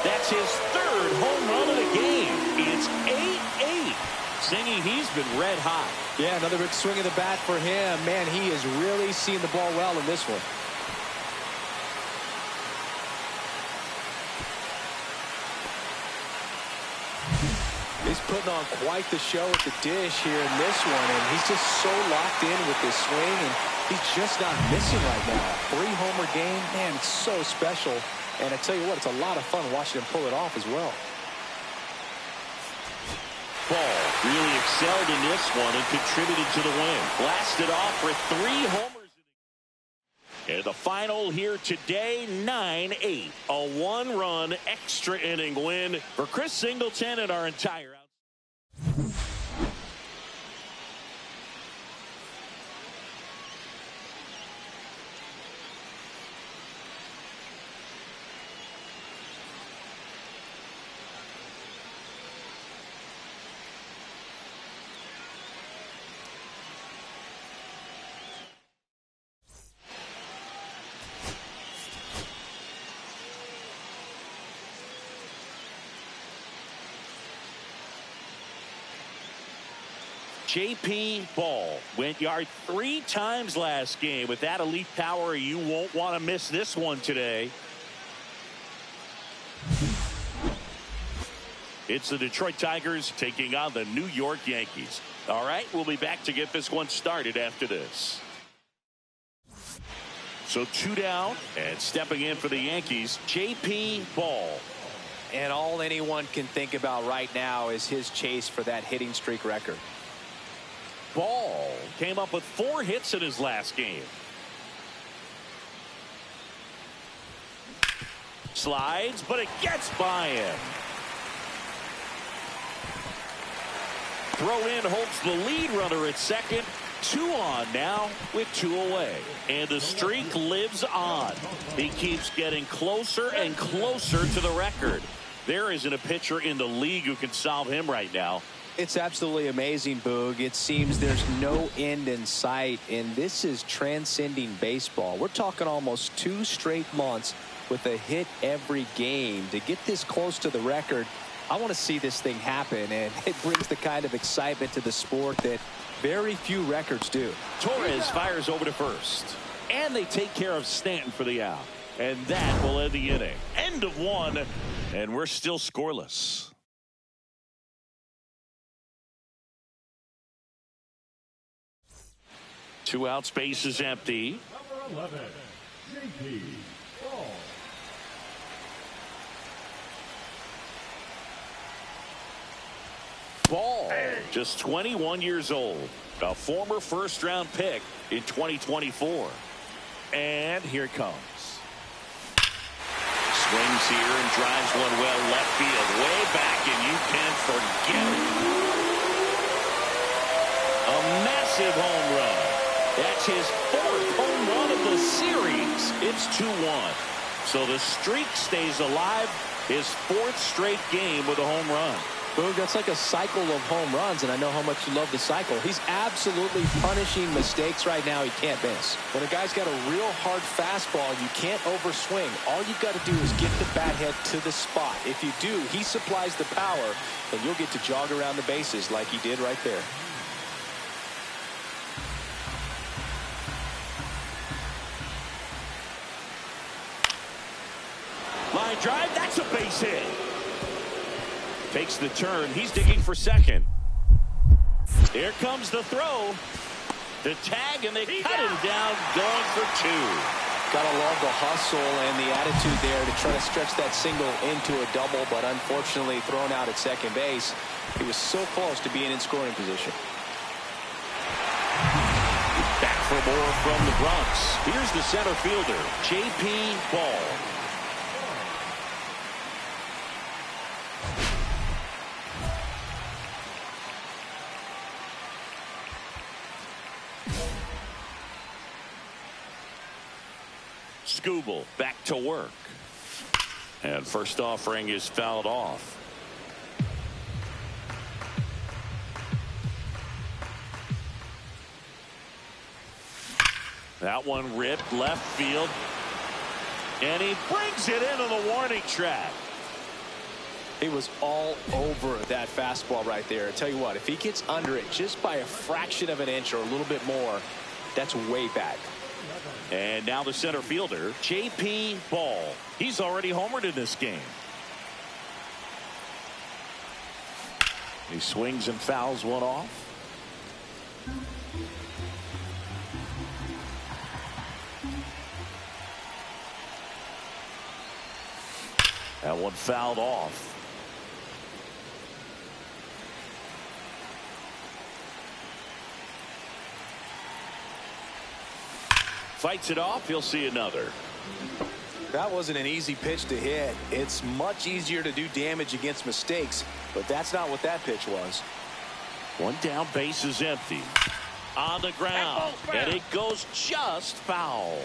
That's his 3rd home run of the game. It's 8-8. Singy, he's been red hot. Yeah, another big swing of the bat for him. Man, he is really seeing the ball well in this one. He's putting on quite the show at the dish here in this one, and he's just so locked in with this swing, and he's just not missing right now. 3-homer game, man, it's so special. And I tell you what, it's a lot of fun watching him pull it off as well. Ball really excelled in this one and contributed to the win. Blasted off for 3 homers. And the final here today, 9-8. A 1-run extra inning win for Chris Singleton and our entire J.P. Ball went yard 3 times last game. With that elite power, you won't want to miss this one today. It's the Detroit Tigers taking on the New York Yankees. All right, we'll be back to get this one started after this. So 2 down, and stepping in for the Yankees, J.P. Ball. And all anyone can think about right now is his chase for that hitting streak record. Ball came up with 4 hits in his last game. Slides, but it gets by him. Throw in holds the lead runner at second. 2 on now with 2 away. And the streak lives on. He keeps getting closer and closer to the record. There isn't a pitcher in the league who can solve him right now. It's absolutely amazing, Boog. It seems there's no end in sight, and this is transcending baseball. We're talking almost 2 straight months with a hit every game. To get this close to the record, I want to see this thing happen, and it brings the kind of excitement to the sport that very few records do. Torres fires over to first, and they take care of Stanton for the out. And that will end the inning. End of 1, and we're still scoreless. Two out, space is empty. Number 11, J.P. Ball. Ball, just 21 years old, a former first-round pick in 2024. And here it comes. Swings here and drives one well left field, way back, and you can forget it. A massive home run. That's his 4th home run of the series. It's 2-1. So the streak stays alive. His 4th straight game with a home run. Boog, that's like a cycle of home runs, and I know how much you love the cycle. He's absolutely punishing mistakes right now he can't miss. When a guy's got a real hard fastball, you can't overswing. All you've got to do is get the bat head to the spot. If you do, he supplies the power, and you'll get to jog around the bases like he did right there. Line drive, that's a base hit. Takes the turn. He's digging for second. Here comes the throw. The tag, and they cut him down, going for 2. Gotta love the hustle and the attitude there to try to stretch that single into a double, but unfortunately thrown out at second base. He was so close to being in scoring position. Back for more from the Bronx. Here's the center fielder, J.P. Ball. Skubal back to work. And first offering is fouled off. That one ripped left field. And he brings it into the warning track. He was all over that fastball right there. I tell you what, if he gets under it just by a fraction of an inch or a little bit more, that's way back. And now the center fielder, J.P. Ball. He's already homered in this game. He swings and fouls one off. That one fouled off. Fights it off. He'll see another. That wasn't an easy pitch to hit. It's much easier to do damage against mistakes, but that's not what that pitch was. One down, base is empty. On the ground, and it goes just foul.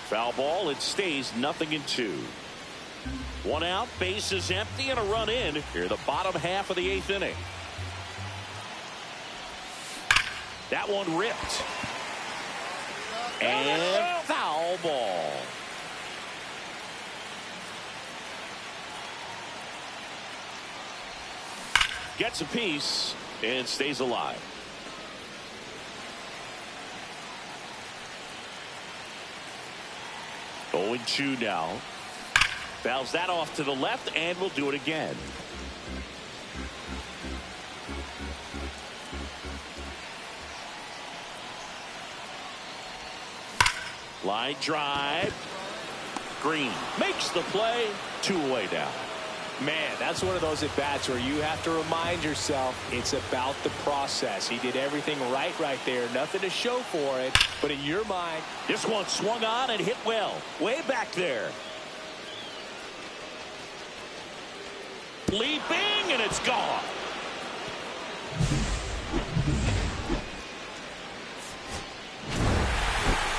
Foul ball. It stays 0-2. One out, base is empty, and a run in here, the bottom half of the 8th inning. That one ripped. And foul ball. gets a piece and stays alive. Oh, 0-2 now. Fouls that off to the left, and will do it again. Line drive. Green makes the play. 2 away now. Man, that's one of those at-bats where you have to remind yourself it's about the process. He did everything right there. Nothing to show for it. But in your mind, this one swung on and hit well. Way back there. Leaping, and it's gone.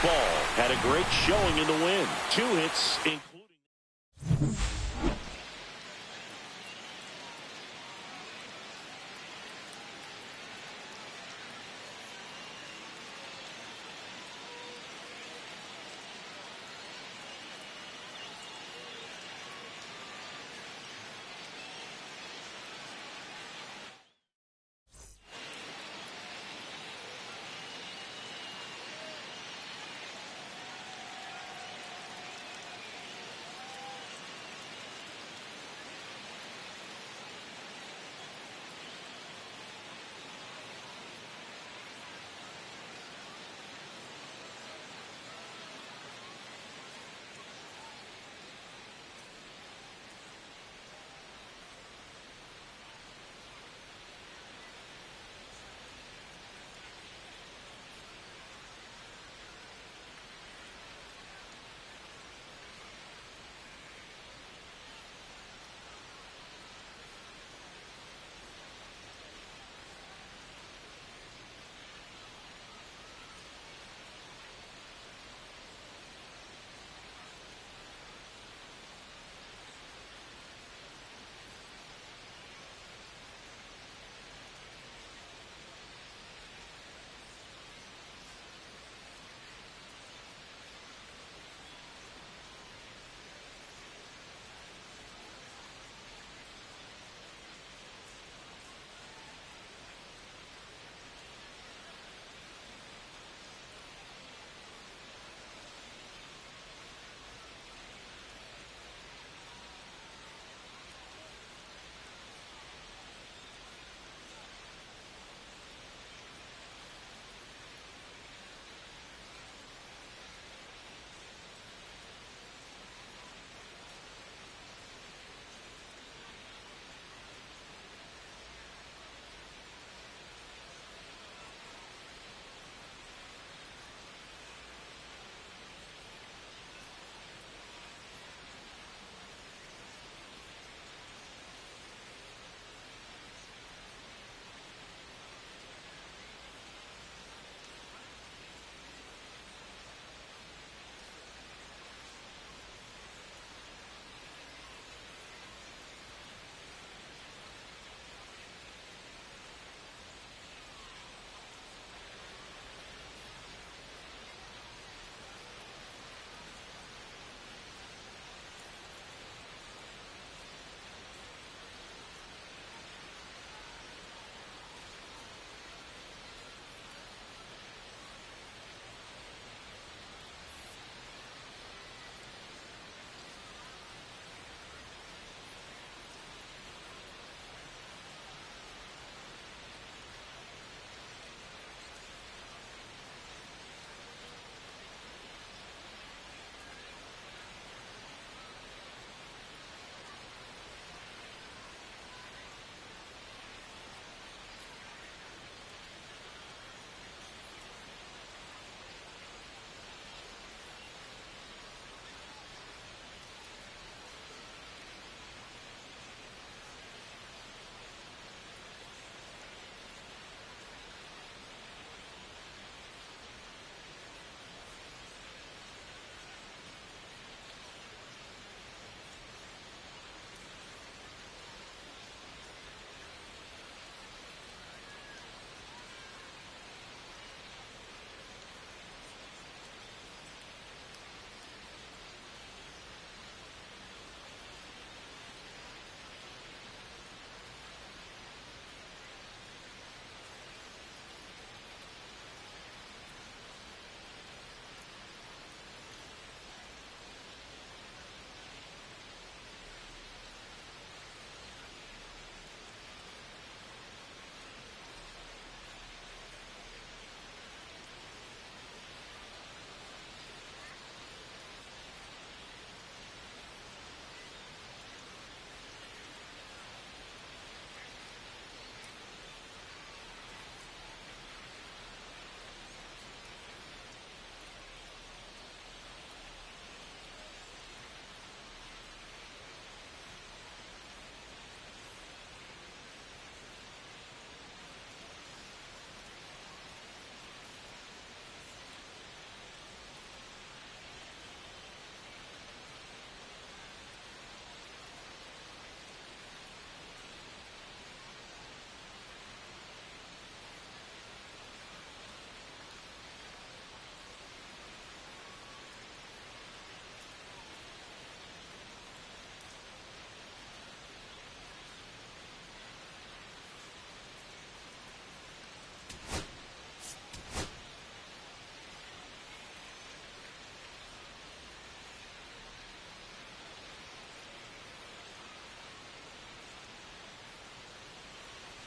Ball had a great showing in the win. 2 hits, including.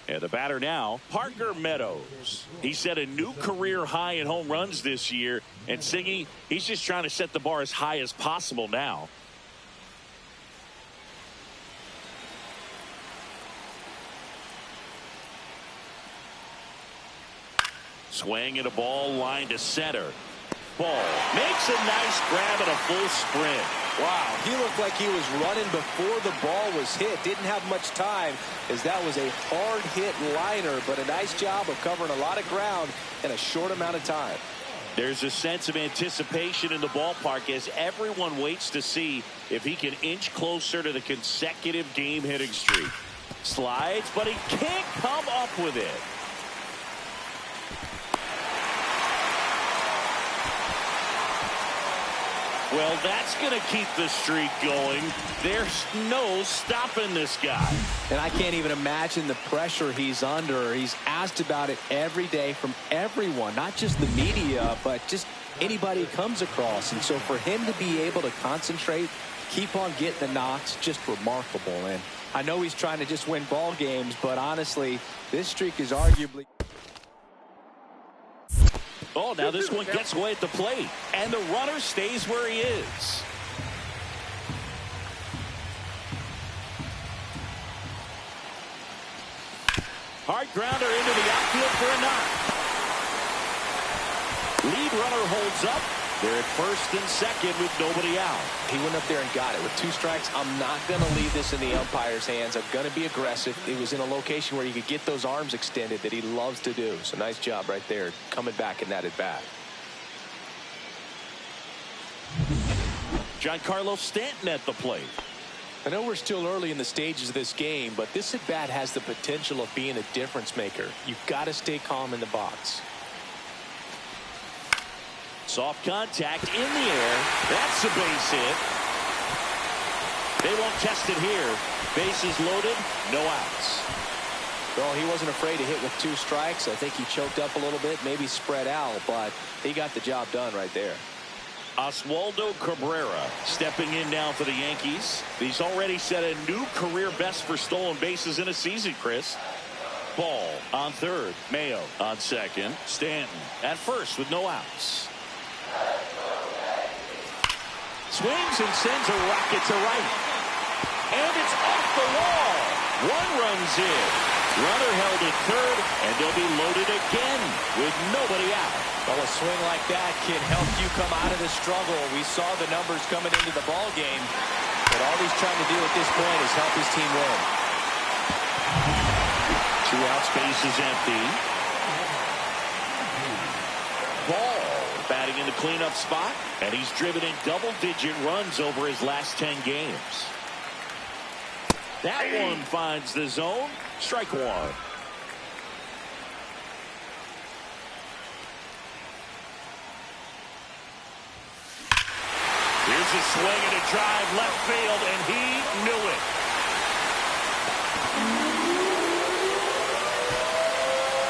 And the batter now, Parker Meadows. He set a new career high in home runs this year. And Siggy, he's just trying to set the bar as high as possible now. Swing and a ball line to center. Ball makes a nice grab and a full sprint. Wow, he looked like he was running before the ball was hit. Didn't have much time, as that was a hard hit liner, but a nice job of covering a lot of ground in a short amount of time. There's a sense of anticipation in the ballpark as everyone waits to see if he can inch closer to the consecutive game hitting streak. Slides, but he can't come up with it. Well, that's going to keep the streak going. There's no stopping this guy. And I can't even imagine the pressure he's under. He's asked about it every day from everyone, not just the media, but just anybody he comes across. And so for him to be able to concentrate, keep on getting the knocks, just remarkable. And I know he's trying to just win ball games, but honestly, this streak is arguably... Oh, now this one gets away at the plate, and the runner stays where he is. Hard grounder into the outfield for a knock. Lead runner holds up. They're at first and second with nobody out. He went up there and got it. With 2 strikes, I'm not going to leave this in the umpire's hands. I'm going to be aggressive. It was in a location where he could get those arms extended that he loves to do. So nice job right there, coming back in that at bat. Giancarlo Stanton at the plate. I know we're still early in the stages of this game, but this at bat has the potential of being a difference maker. You've got to stay calm in the box. Soft contact in the air. That's a base hit. They won't test it here. Bases loaded, no outs. Well, he wasn't afraid to hit with 2 strikes. I think he choked up a little bit, maybe spread out, but he got the job done right there. Oswaldo Cabrera stepping in now for the Yankees. He's already set a new career best for stolen bases in a season, Chris. Ball on third. Mayo on second. Stanton at first with no outs. Swings and sends a rocket to right. And it's off the wall. 1 run's in. Runner held at third, and they'll be loaded again with nobody out. Well, a swing like that can help you come out of the struggle. We saw the numbers coming into the ball game, but all he's trying to do at this point is help his team win. 2 outs, base is empty. Ball batting in the cleanup spot, and he's driven in double-digit runs over his last 10 games. That one finds the zone. Strike 1. Here's a swing and a drive left field, and he knew it.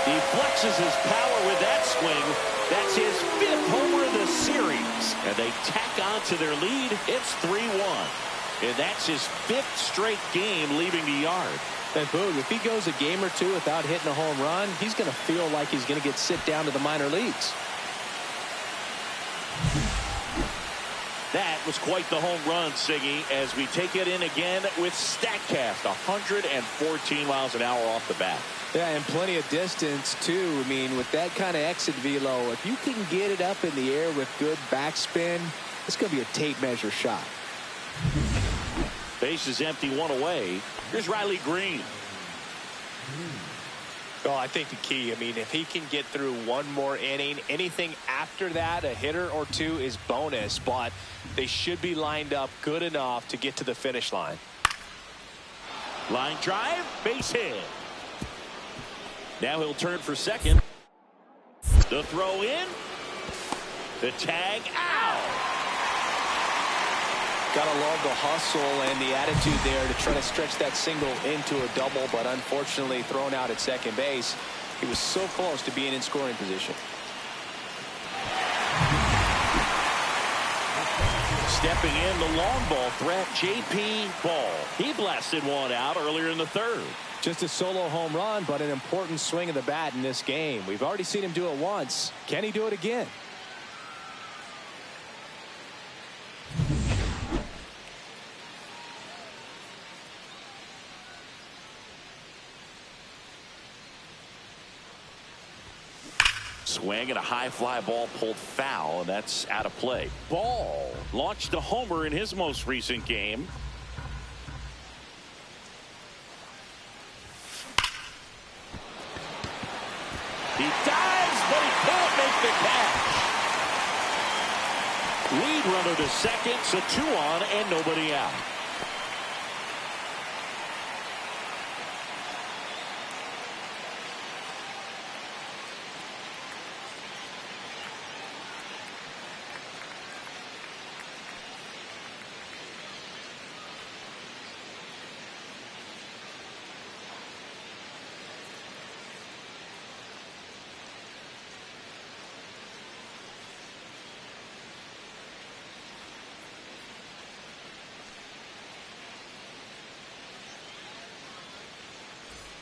He flexes his power with that swing. That's his 5th homer of the series. And they tack on to their lead. It's 3-1. And that's his 5th straight game leaving the yard. And Boog, if he goes a game or 2 without hitting a home run, he's going to feel like he's going to get sent down to the minor leagues. That was quite the home run, Siggy, as we take it in again with StatCast. 114 miles an hour off the bat. Yeah, and plenty of distance, too. I mean, with that kind of exit velo, if you can get it up in the air with good backspin, it's going to be a tape measure shot. Base is empty, 1 away. Here's Riley Green. Well, I think the key, I mean, if he can get through 1 more inning, anything after that, a hitter or 2 is bonus, but they should be lined up good enough to get to the finish line. Line drive, base hit. Now he'll turn for second. The throw in. The tag out. Gotta love the hustle and the attitude there to try to stretch that single into a double, but unfortunately thrown out at second base. He was so close to being in scoring position. Stepping in, the long ball threat, J.P. Ball. He blasted 1 out earlier in the 3rd. Just a solo home run, but an important swing of the bat in this game. We've already seen him do it once. Can he do it again? Swing and a high fly ball pulled foul, and that's out of play. Ball launched a homer in his most recent game. He dives, but he can't make the catch. Lead runner to second, so 2 on and nobody out.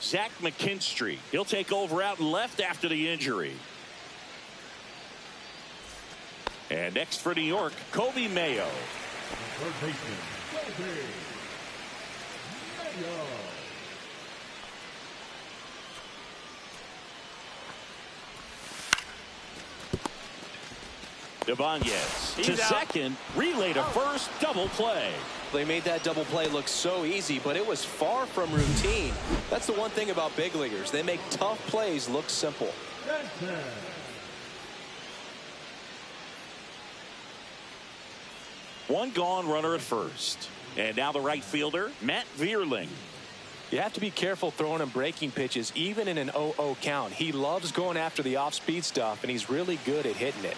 Zach McKinstry. He'll take over out and left after the injury. And next for New York, Kobe Mayo. Third baseman, Kobe Mayo. Ibanez He's to out. second, relay to first, double play. They made that double play look so easy, but it was far from routine. That's the one thing about big leaguers. They make tough plays look simple. Benson. One gone, runner at first. And now the right fielder, Matt Vierling. You have to be careful throwing him breaking pitches, even in an 0-0 count. He loves going after the off-speed stuff, and he's really good at hitting it.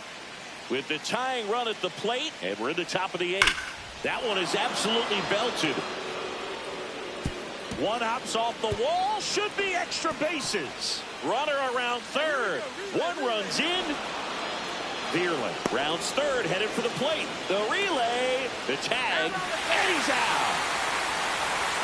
With the tying run at the plate, and we're in the top of the 8th. That one is absolutely belted. One hops off the wall, should be extra bases. Runner around third. One runs in. Vierling rounds third, headed for the plate. The relay, the tag, and he's out.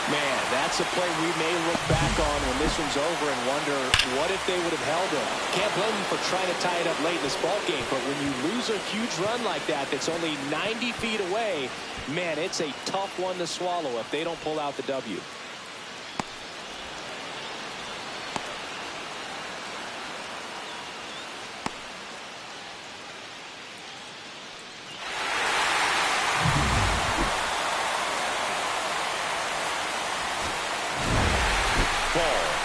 Man, that's a play we may look back on when this one's over and wonder, what if they would have held him? Can't blame him for trying to tie it up late in this ball game, but when you lose a huge run like that that's only 90 feet away, man, it's a tough one to swallow if they don't pull out the W.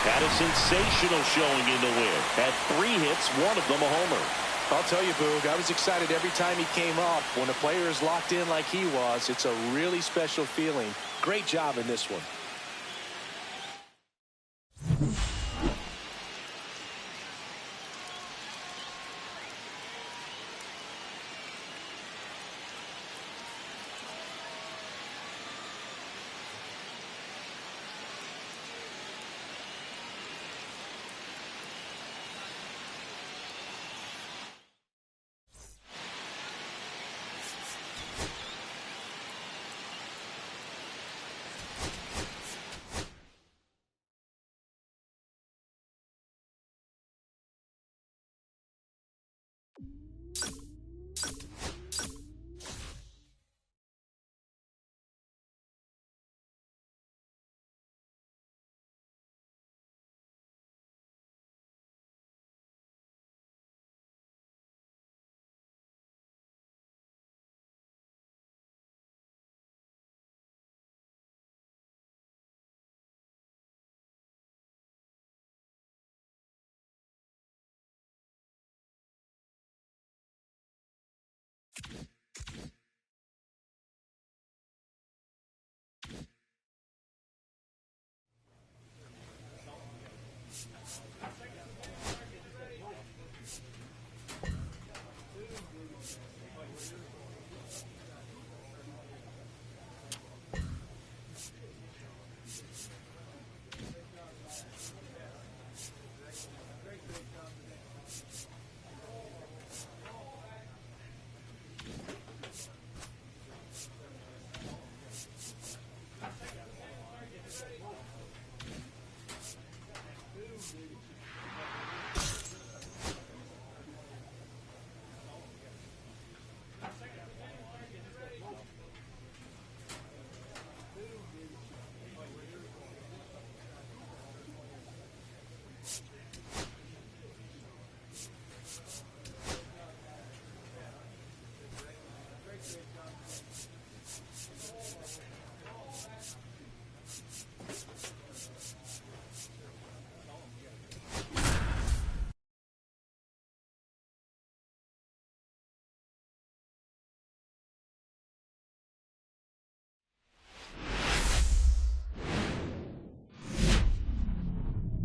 Had a sensational showing in the win. Had 3 hits, one of them a homer. I'll tell you, Boog, I was excited every time he came up. When a player is locked in like he was, it's a really special feeling. Great job in this one.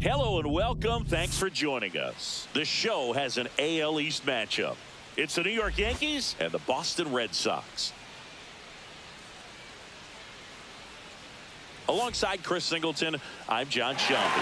Hello and welcome. Thanks for joining us. The show has an AL East matchup. It's the New York Yankees and the Boston Red Sox. Alongside Chris Singleton, I'm John Shelby.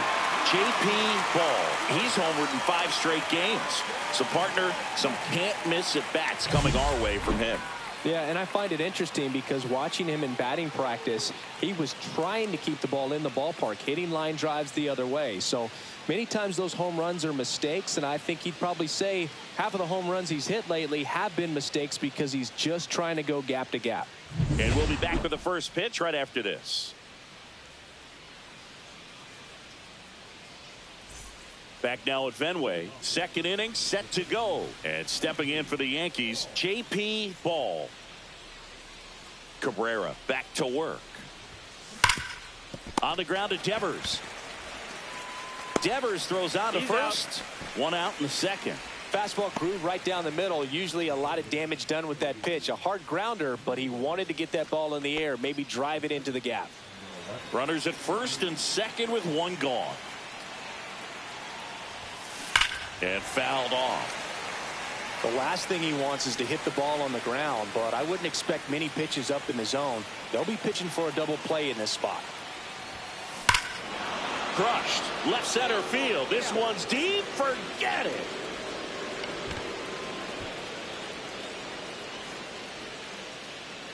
J.P. Ball, he's homered in 5 straight games. So, partner, some can't-miss at-bats coming our way from him. Yeah, and I find it interesting because watching him in batting practice, he was trying to keep the ball in the ballpark, hitting line drives the other way. So many times those home runs are mistakes, and I think he'd probably say half of the home runs he's hit lately have been mistakes because he's just trying to go gap to gap. And we'll be back with the first pitch right after this. Back now at Fenway, second inning set to go, and stepping in for the Yankees, J.P. Ball. Cabrera back to work. On the ground to Devers. Devers throws out to first. One out in the second. Fastball groove right down the middle. Usually a lot of damage done with that pitch. A hard grounder, but he wanted to get that ball in the air, maybe drive it into the gap. Runners at first and second with one gone. And fouled off. The last thing he wants is to hit the ball on the ground, but I wouldn't expect many pitches up in the zone. They'll be pitching for a double play in this spot. Crushed. Left center field. This one's deep. Forget it.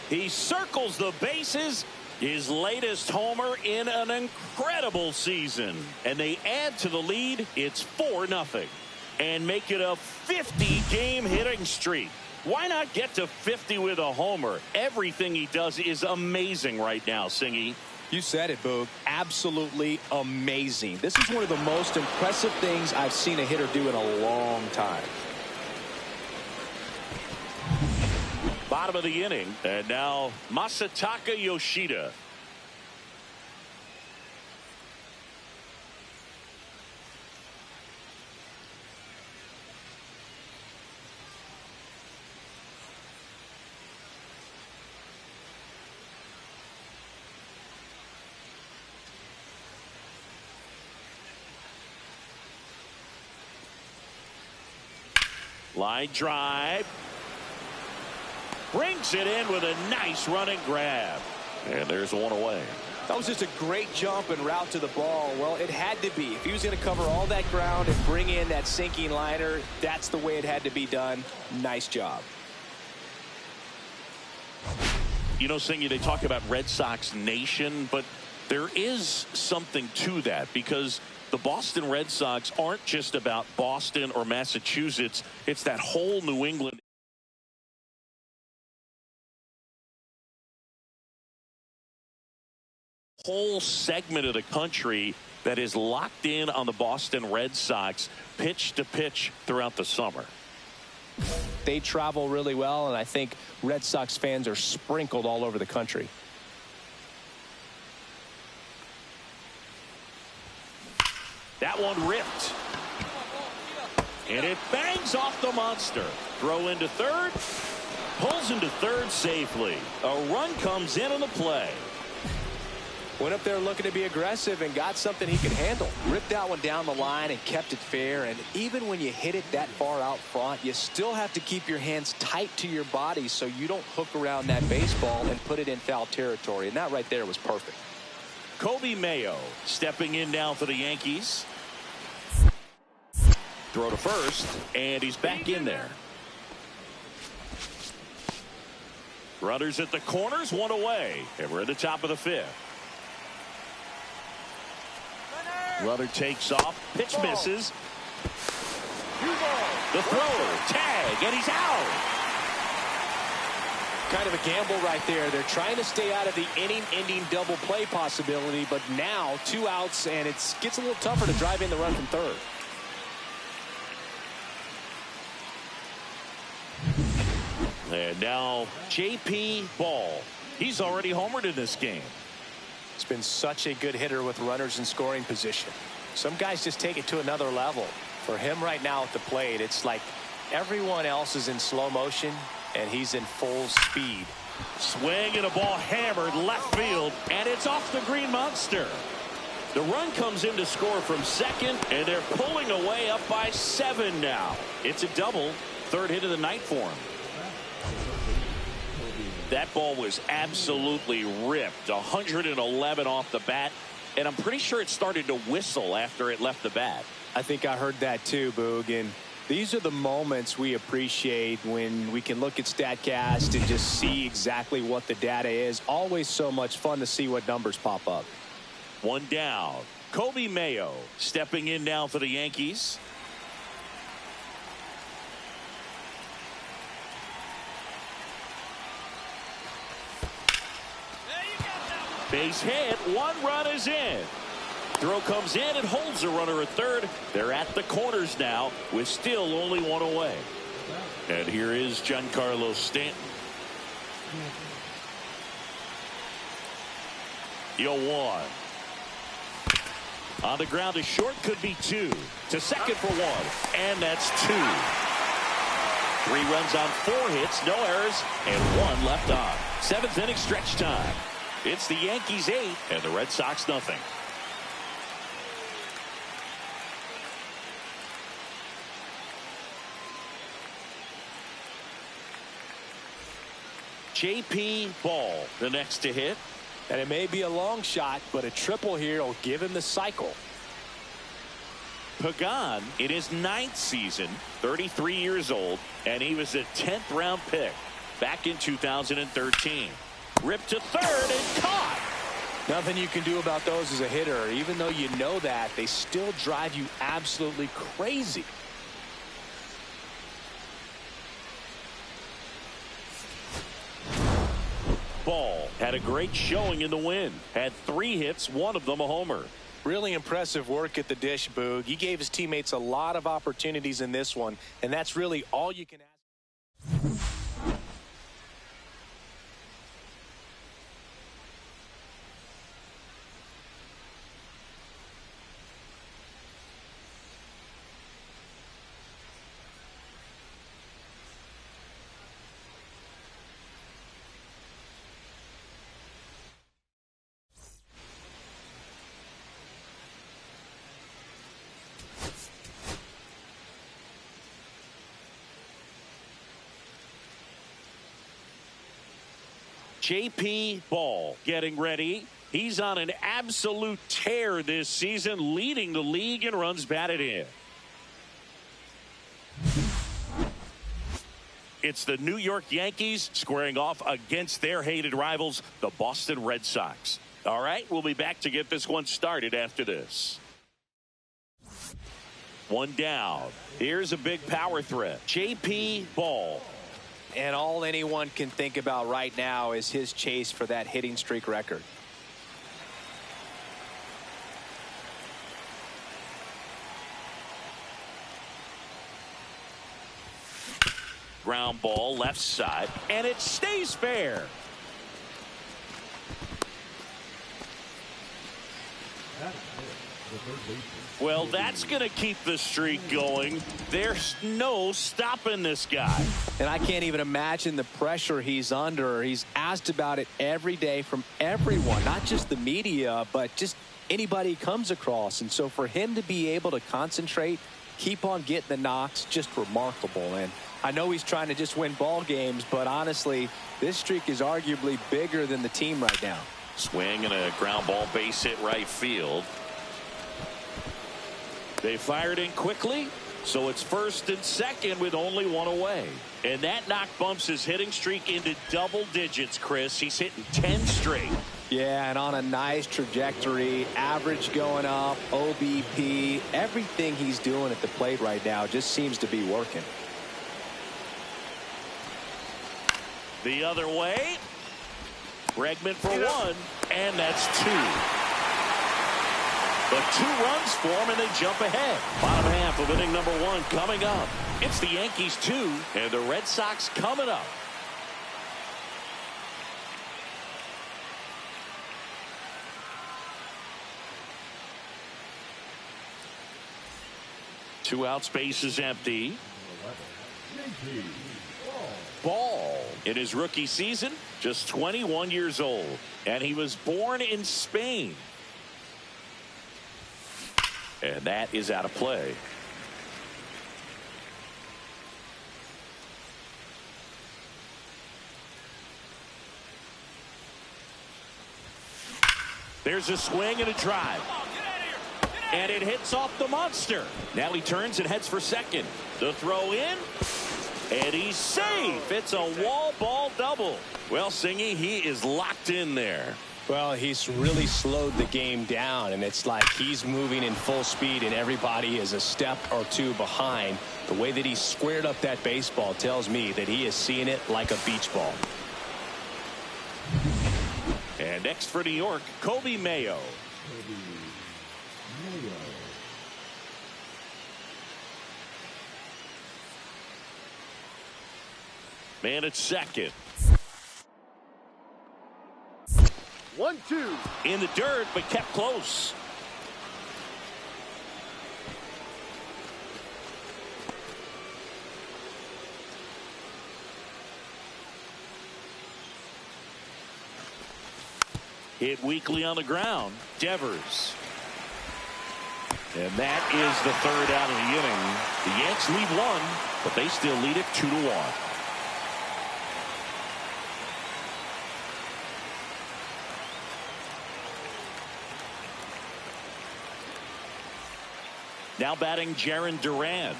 He circles the bases. His latest homer in an incredible season. And they add to the lead. It's 4-0. And make it a 50-game hitting streak. Why not get to 50 with a homer? Everything he does is amazing right now, Singy. You said it, Boog. Absolutely amazing. This is one of the most impressive things I've seen a hitter do in a long time. Bottom of the inning. And now Masataka Yoshida. Line drive. Brings it in with a nice running grab. And there's one away. That was just a great jump and route to the ball. Well, it had to be. If he was going to cover all that ground and bring in that sinking liner, that's the way it had to be done. Nice job. You know, Singy, they talk about Red Sox Nation, but there is something to that because the Boston Red Sox aren't just about Boston or Massachusetts. It's that whole New England. Whole segment of the country that is locked in on the Boston Red Sox pitch to pitch throughout the summer. They travel really well, and I think Red Sox fans are sprinkled all over the country. That one ripped. And it bangs off the monster. Throw into third. Pulls into third safely. A run comes in on the play. Went up there looking to be aggressive and got something he could handle. Ripped that one down the line and kept it fair. And even when you hit it that far out front, you still have to keep your hands tight to your body so you don't hook around that baseball and put it in foul territory. And that right there was perfect. Kobe Mayo stepping in now for the Yankees. Throw to first, and he's back in there. Runners at the corners, one away, and we're at the top of the 5th. Runner takes off, pitch misses. The thrower, tag, and he's out. Kind of a gamble right there. They're trying to stay out of the inning-ending double play possibility, but now 2 outs, and it gets a little tougher to drive in the run from third. And now J.P. Ball. He's already homered in this game. He's been such a good hitter with runners in scoring position. Some guys just take it to another level. For him right now at the plate, it's like everyone else is in slow motion, and he's in full speed. Swing and a ball hammered left field, and it's off the green monster. The run comes in to score from second, and they're pulling away up by 7 now. It's a double. Third hit of the night for him. That ball was absolutely ripped. 111 off the bat, and I'm pretty sure it started to whistle after it left the bat. I think I heard that too, Boog. And these are the moments we appreciate when we can look at StatCast and just see exactly what the data is. Always so much fun to see what numbers pop up. One down. Kobe Mayo stepping in now for the Yankees. Base hit. 1 run is in. Throw comes in and holds the runner at third. They're at the corners now with still only 1 away. And here is Giancarlo Stanton. 0-1. On the ground to short, could be 2. To second for 1. And that's 2. 3 runs on 4 hits, no errors, and 1 left on. 7th inning stretch time. It's the Yankees 8 and the Red Sox nothing. J.P. Ball, the next to hit. And it may be a long shot, but a triple here will give him the cycle. Pagan in his 9th season, 33 years old, and he was a 10th round pick back in 2013. Ripped to third and caught. Nothing you can do about those as a hitter. Even though you know that, they still drive you absolutely crazy. Ball had a great showing in the win. Had 3 hits, 1 of them a homer. Really impressive work at the dish, Boog. He gave his teammates a lot of opportunities in this one, and that's really all you can ask. J.P. Ball getting ready. He's on an absolute tear this season, leading the league in runs batted in. It's the New York Yankees squaring off against their hated rivals, the Boston Red Sox. All right, we'll be back to get this one started after this. 1 down. Here's a big power threat. J.P. Ball. And all anyone can think about right now is his chase for that hitting streak record. Ground ball left side, and it stays fair. Well, that's going to keep the streak going. There's no stopping this guy. And I can't even imagine the pressure he's under. He's asked about it every day from everyone, not just the media, but just anybody he comes across. And so for him to be able to concentrate, keep on getting the knocks, just remarkable. And I know he's trying to just win ball games, but honestly, this streak is arguably bigger than the team right now. Swing and a ground ball base hit right field. They fired in quickly, so it's first and second with only 1 away. And that knock bumps his hitting streak into double digits, Chris. He's hitting 10 straight. Yeah, and on a nice trajectory, average going up, OBP, everything he's doing at the plate right now just seems to be working. The other way. Bregman for 1, and that's 2. But 2 runs for him, and they jump ahead. Bottom half of inning number 1 coming up. It's the Yankees 2 and the Red Sox coming up. Two outs, base is empty. Ball in his rookie season, just 21 years old, and he was born in Spain. And that is out of play. There's a swing and a drive. And it hits off the monster. Now he turns and heads for second. The throw in. And he's safe. It's a wall ball double. Well, Singy, he is locked in there. Well, he's really slowed the game down, and it's like he's moving in full speed, and everybody is a step or two behind. The way that he squared up that baseball tells me that he is seeing it like a beach ball. And next for New York, Kobe Mayo. Man at second. 1-2. In the dirt, but kept close. Hit weakly on the ground. Devers. And that is the third out of the inning. The Yanks lead one, but they still lead it 2-1. Now batting Jarren Duran.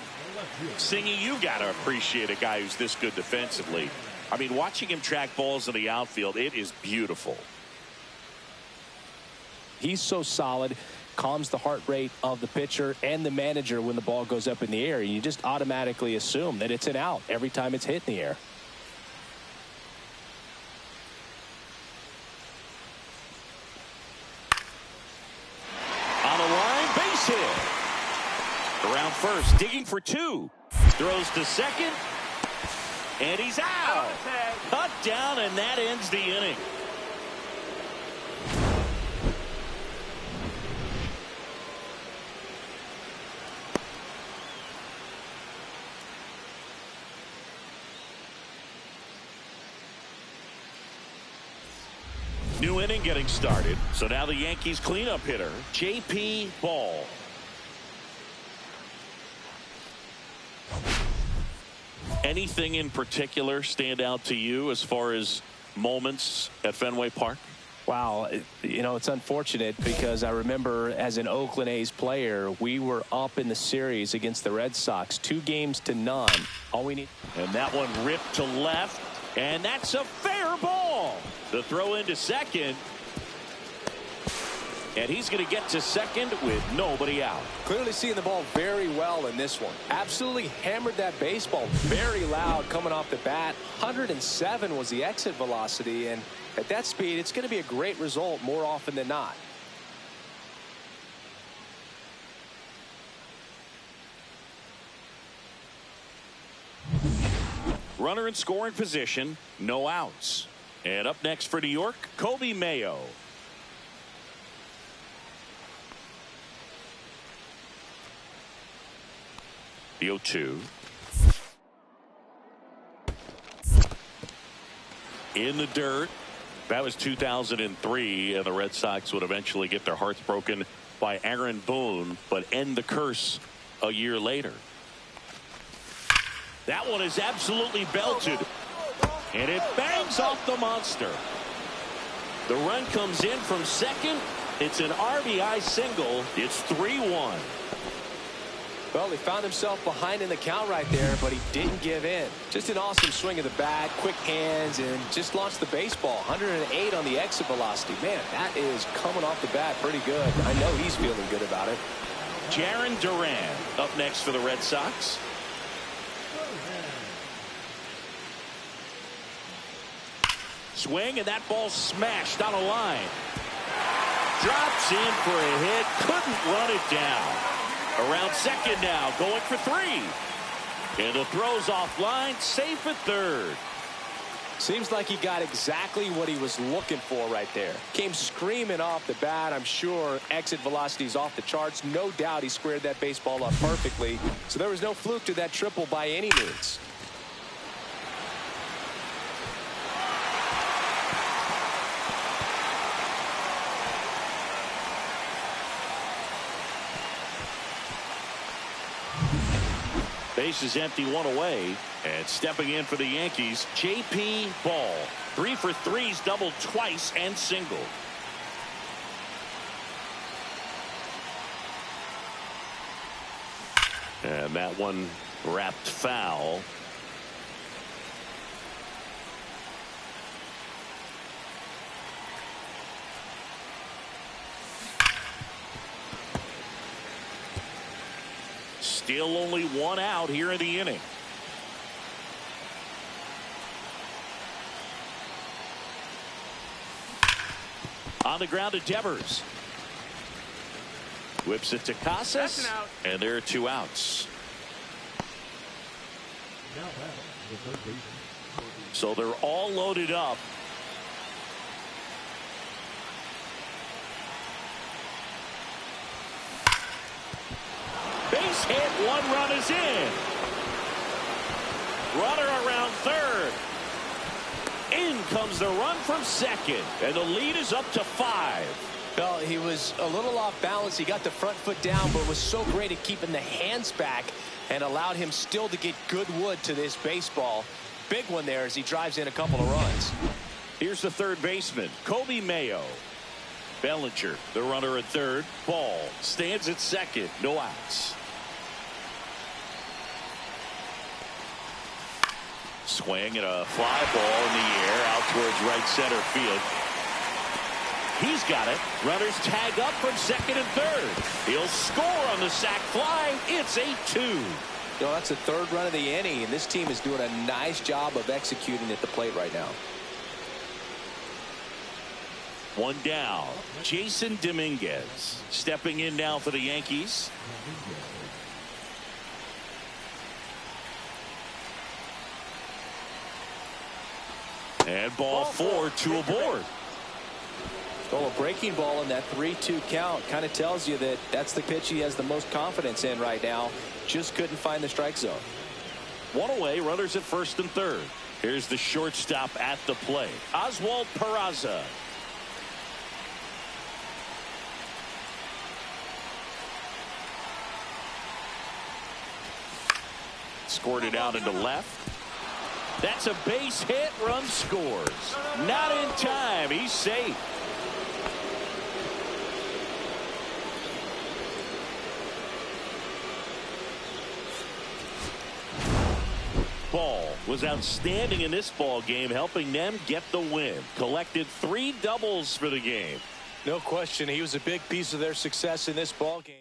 Singy, you got to appreciate a guy who's this good defensively. I mean, watching him track balls in the outfield, it is beautiful. He's so solid, calms the heart rate of the pitcher and the manager when the ball goes up in the air. You just automatically assume that it's an out every time it's hit in the air. On the line, base hit. Around first, digging for two. Throws to second. And he's out. Cut down, and that ends the inning. New inning getting started. So now the Yankees cleanup hitter, J.P. Ball. Anything in particular stand out to you as far as moments at Fenway Park? Wow, you know, it's unfortunate because I remember as an Oakland A's player, we were up in the series against the Red Sox, 2-0. All we need. And that one ripped to left, and that's a fair ball. The throw into second. And he's going to get to second with nobody out. Clearly seeing the ball very well in this one. Absolutely hammered that baseball very loud coming off the bat. 107 was the exit velocity, and at that speed, it's going to be a great result more often than not. Runner in scoring position, no outs. And up next for New York, Kobe Mayo. The 0-2. In the dirt. That was 2003, and the Red Sox would eventually get their hearts broken by Aaron Boone, but end the curse a year later. That one is absolutely belted, and it bangs off the monster. The run comes in from second. It's an RBI single. It's 3-1. Well, he found himself behind in the count right there, but he didn't give in. Just an awesome swing of the bat, quick hands, and just launched the baseball. 108 on the exit velocity. Man, that is coming off the bat pretty good. I know he's feeling good about it. Jarren Duran up next for the Red Sox. Swing, and that ball smashed on a line. Drops in for a hit. Couldn't run it down. Around second now, going for three. And the throw's offline, safe at third. Seems like he got exactly what he was looking for right there. Came screaming off the bat. I'm sure exit velocity's off the charts. No doubt he squared that baseball up perfectly. So there was no fluke to that triple by any means. Base is empty, one away. And stepping in for the Yankees, J.P. Ball. 3 for 3s, doubled twice and singled. And that one wrapped foul. Still only one out here in the inning. On the ground to Devers. Whips it to Casas. And there are 2 outs. So they're all loaded up. Base hit, 1 run is in. Runner around third. In comes the run from second, and the lead is up to 5. Well, he was a little off balance. He got the front foot down, but was so great at keeping the hands back and allowed him still to get good wood to this baseball. Big one there as he drives in a couple of runs. Here's the third baseman, Kobe Mayo. Bellinger, the runner at third. Ball stands at second, no outs. Swing and a fly ball in the air out towards right center field. He's got it. Runners tag up from second and third. He'll score on the sac fly. It's 8-2. That's the 3rd run of the inning, and this team is doing a nice job of executing at the plate right now. 1 down. Jason Dominguez stepping in now for the Yankees. And ball 4, 2 aboard. Well, a breaking ball in that 3-2 count kind of tells you that that's the pitch he has the most confidence in right now. Just couldn't find the strike zone. 1 away, runners at first and third. Here's the shortstop at the plate, Oswald Peraza. Scored it out into left. That's a base hit. Run scores. Not in time. He's safe. Ball was outstanding in this ball game, helping them get the win. Collected 3 doubles for the game. No question, he was a big piece of their success in this ball game.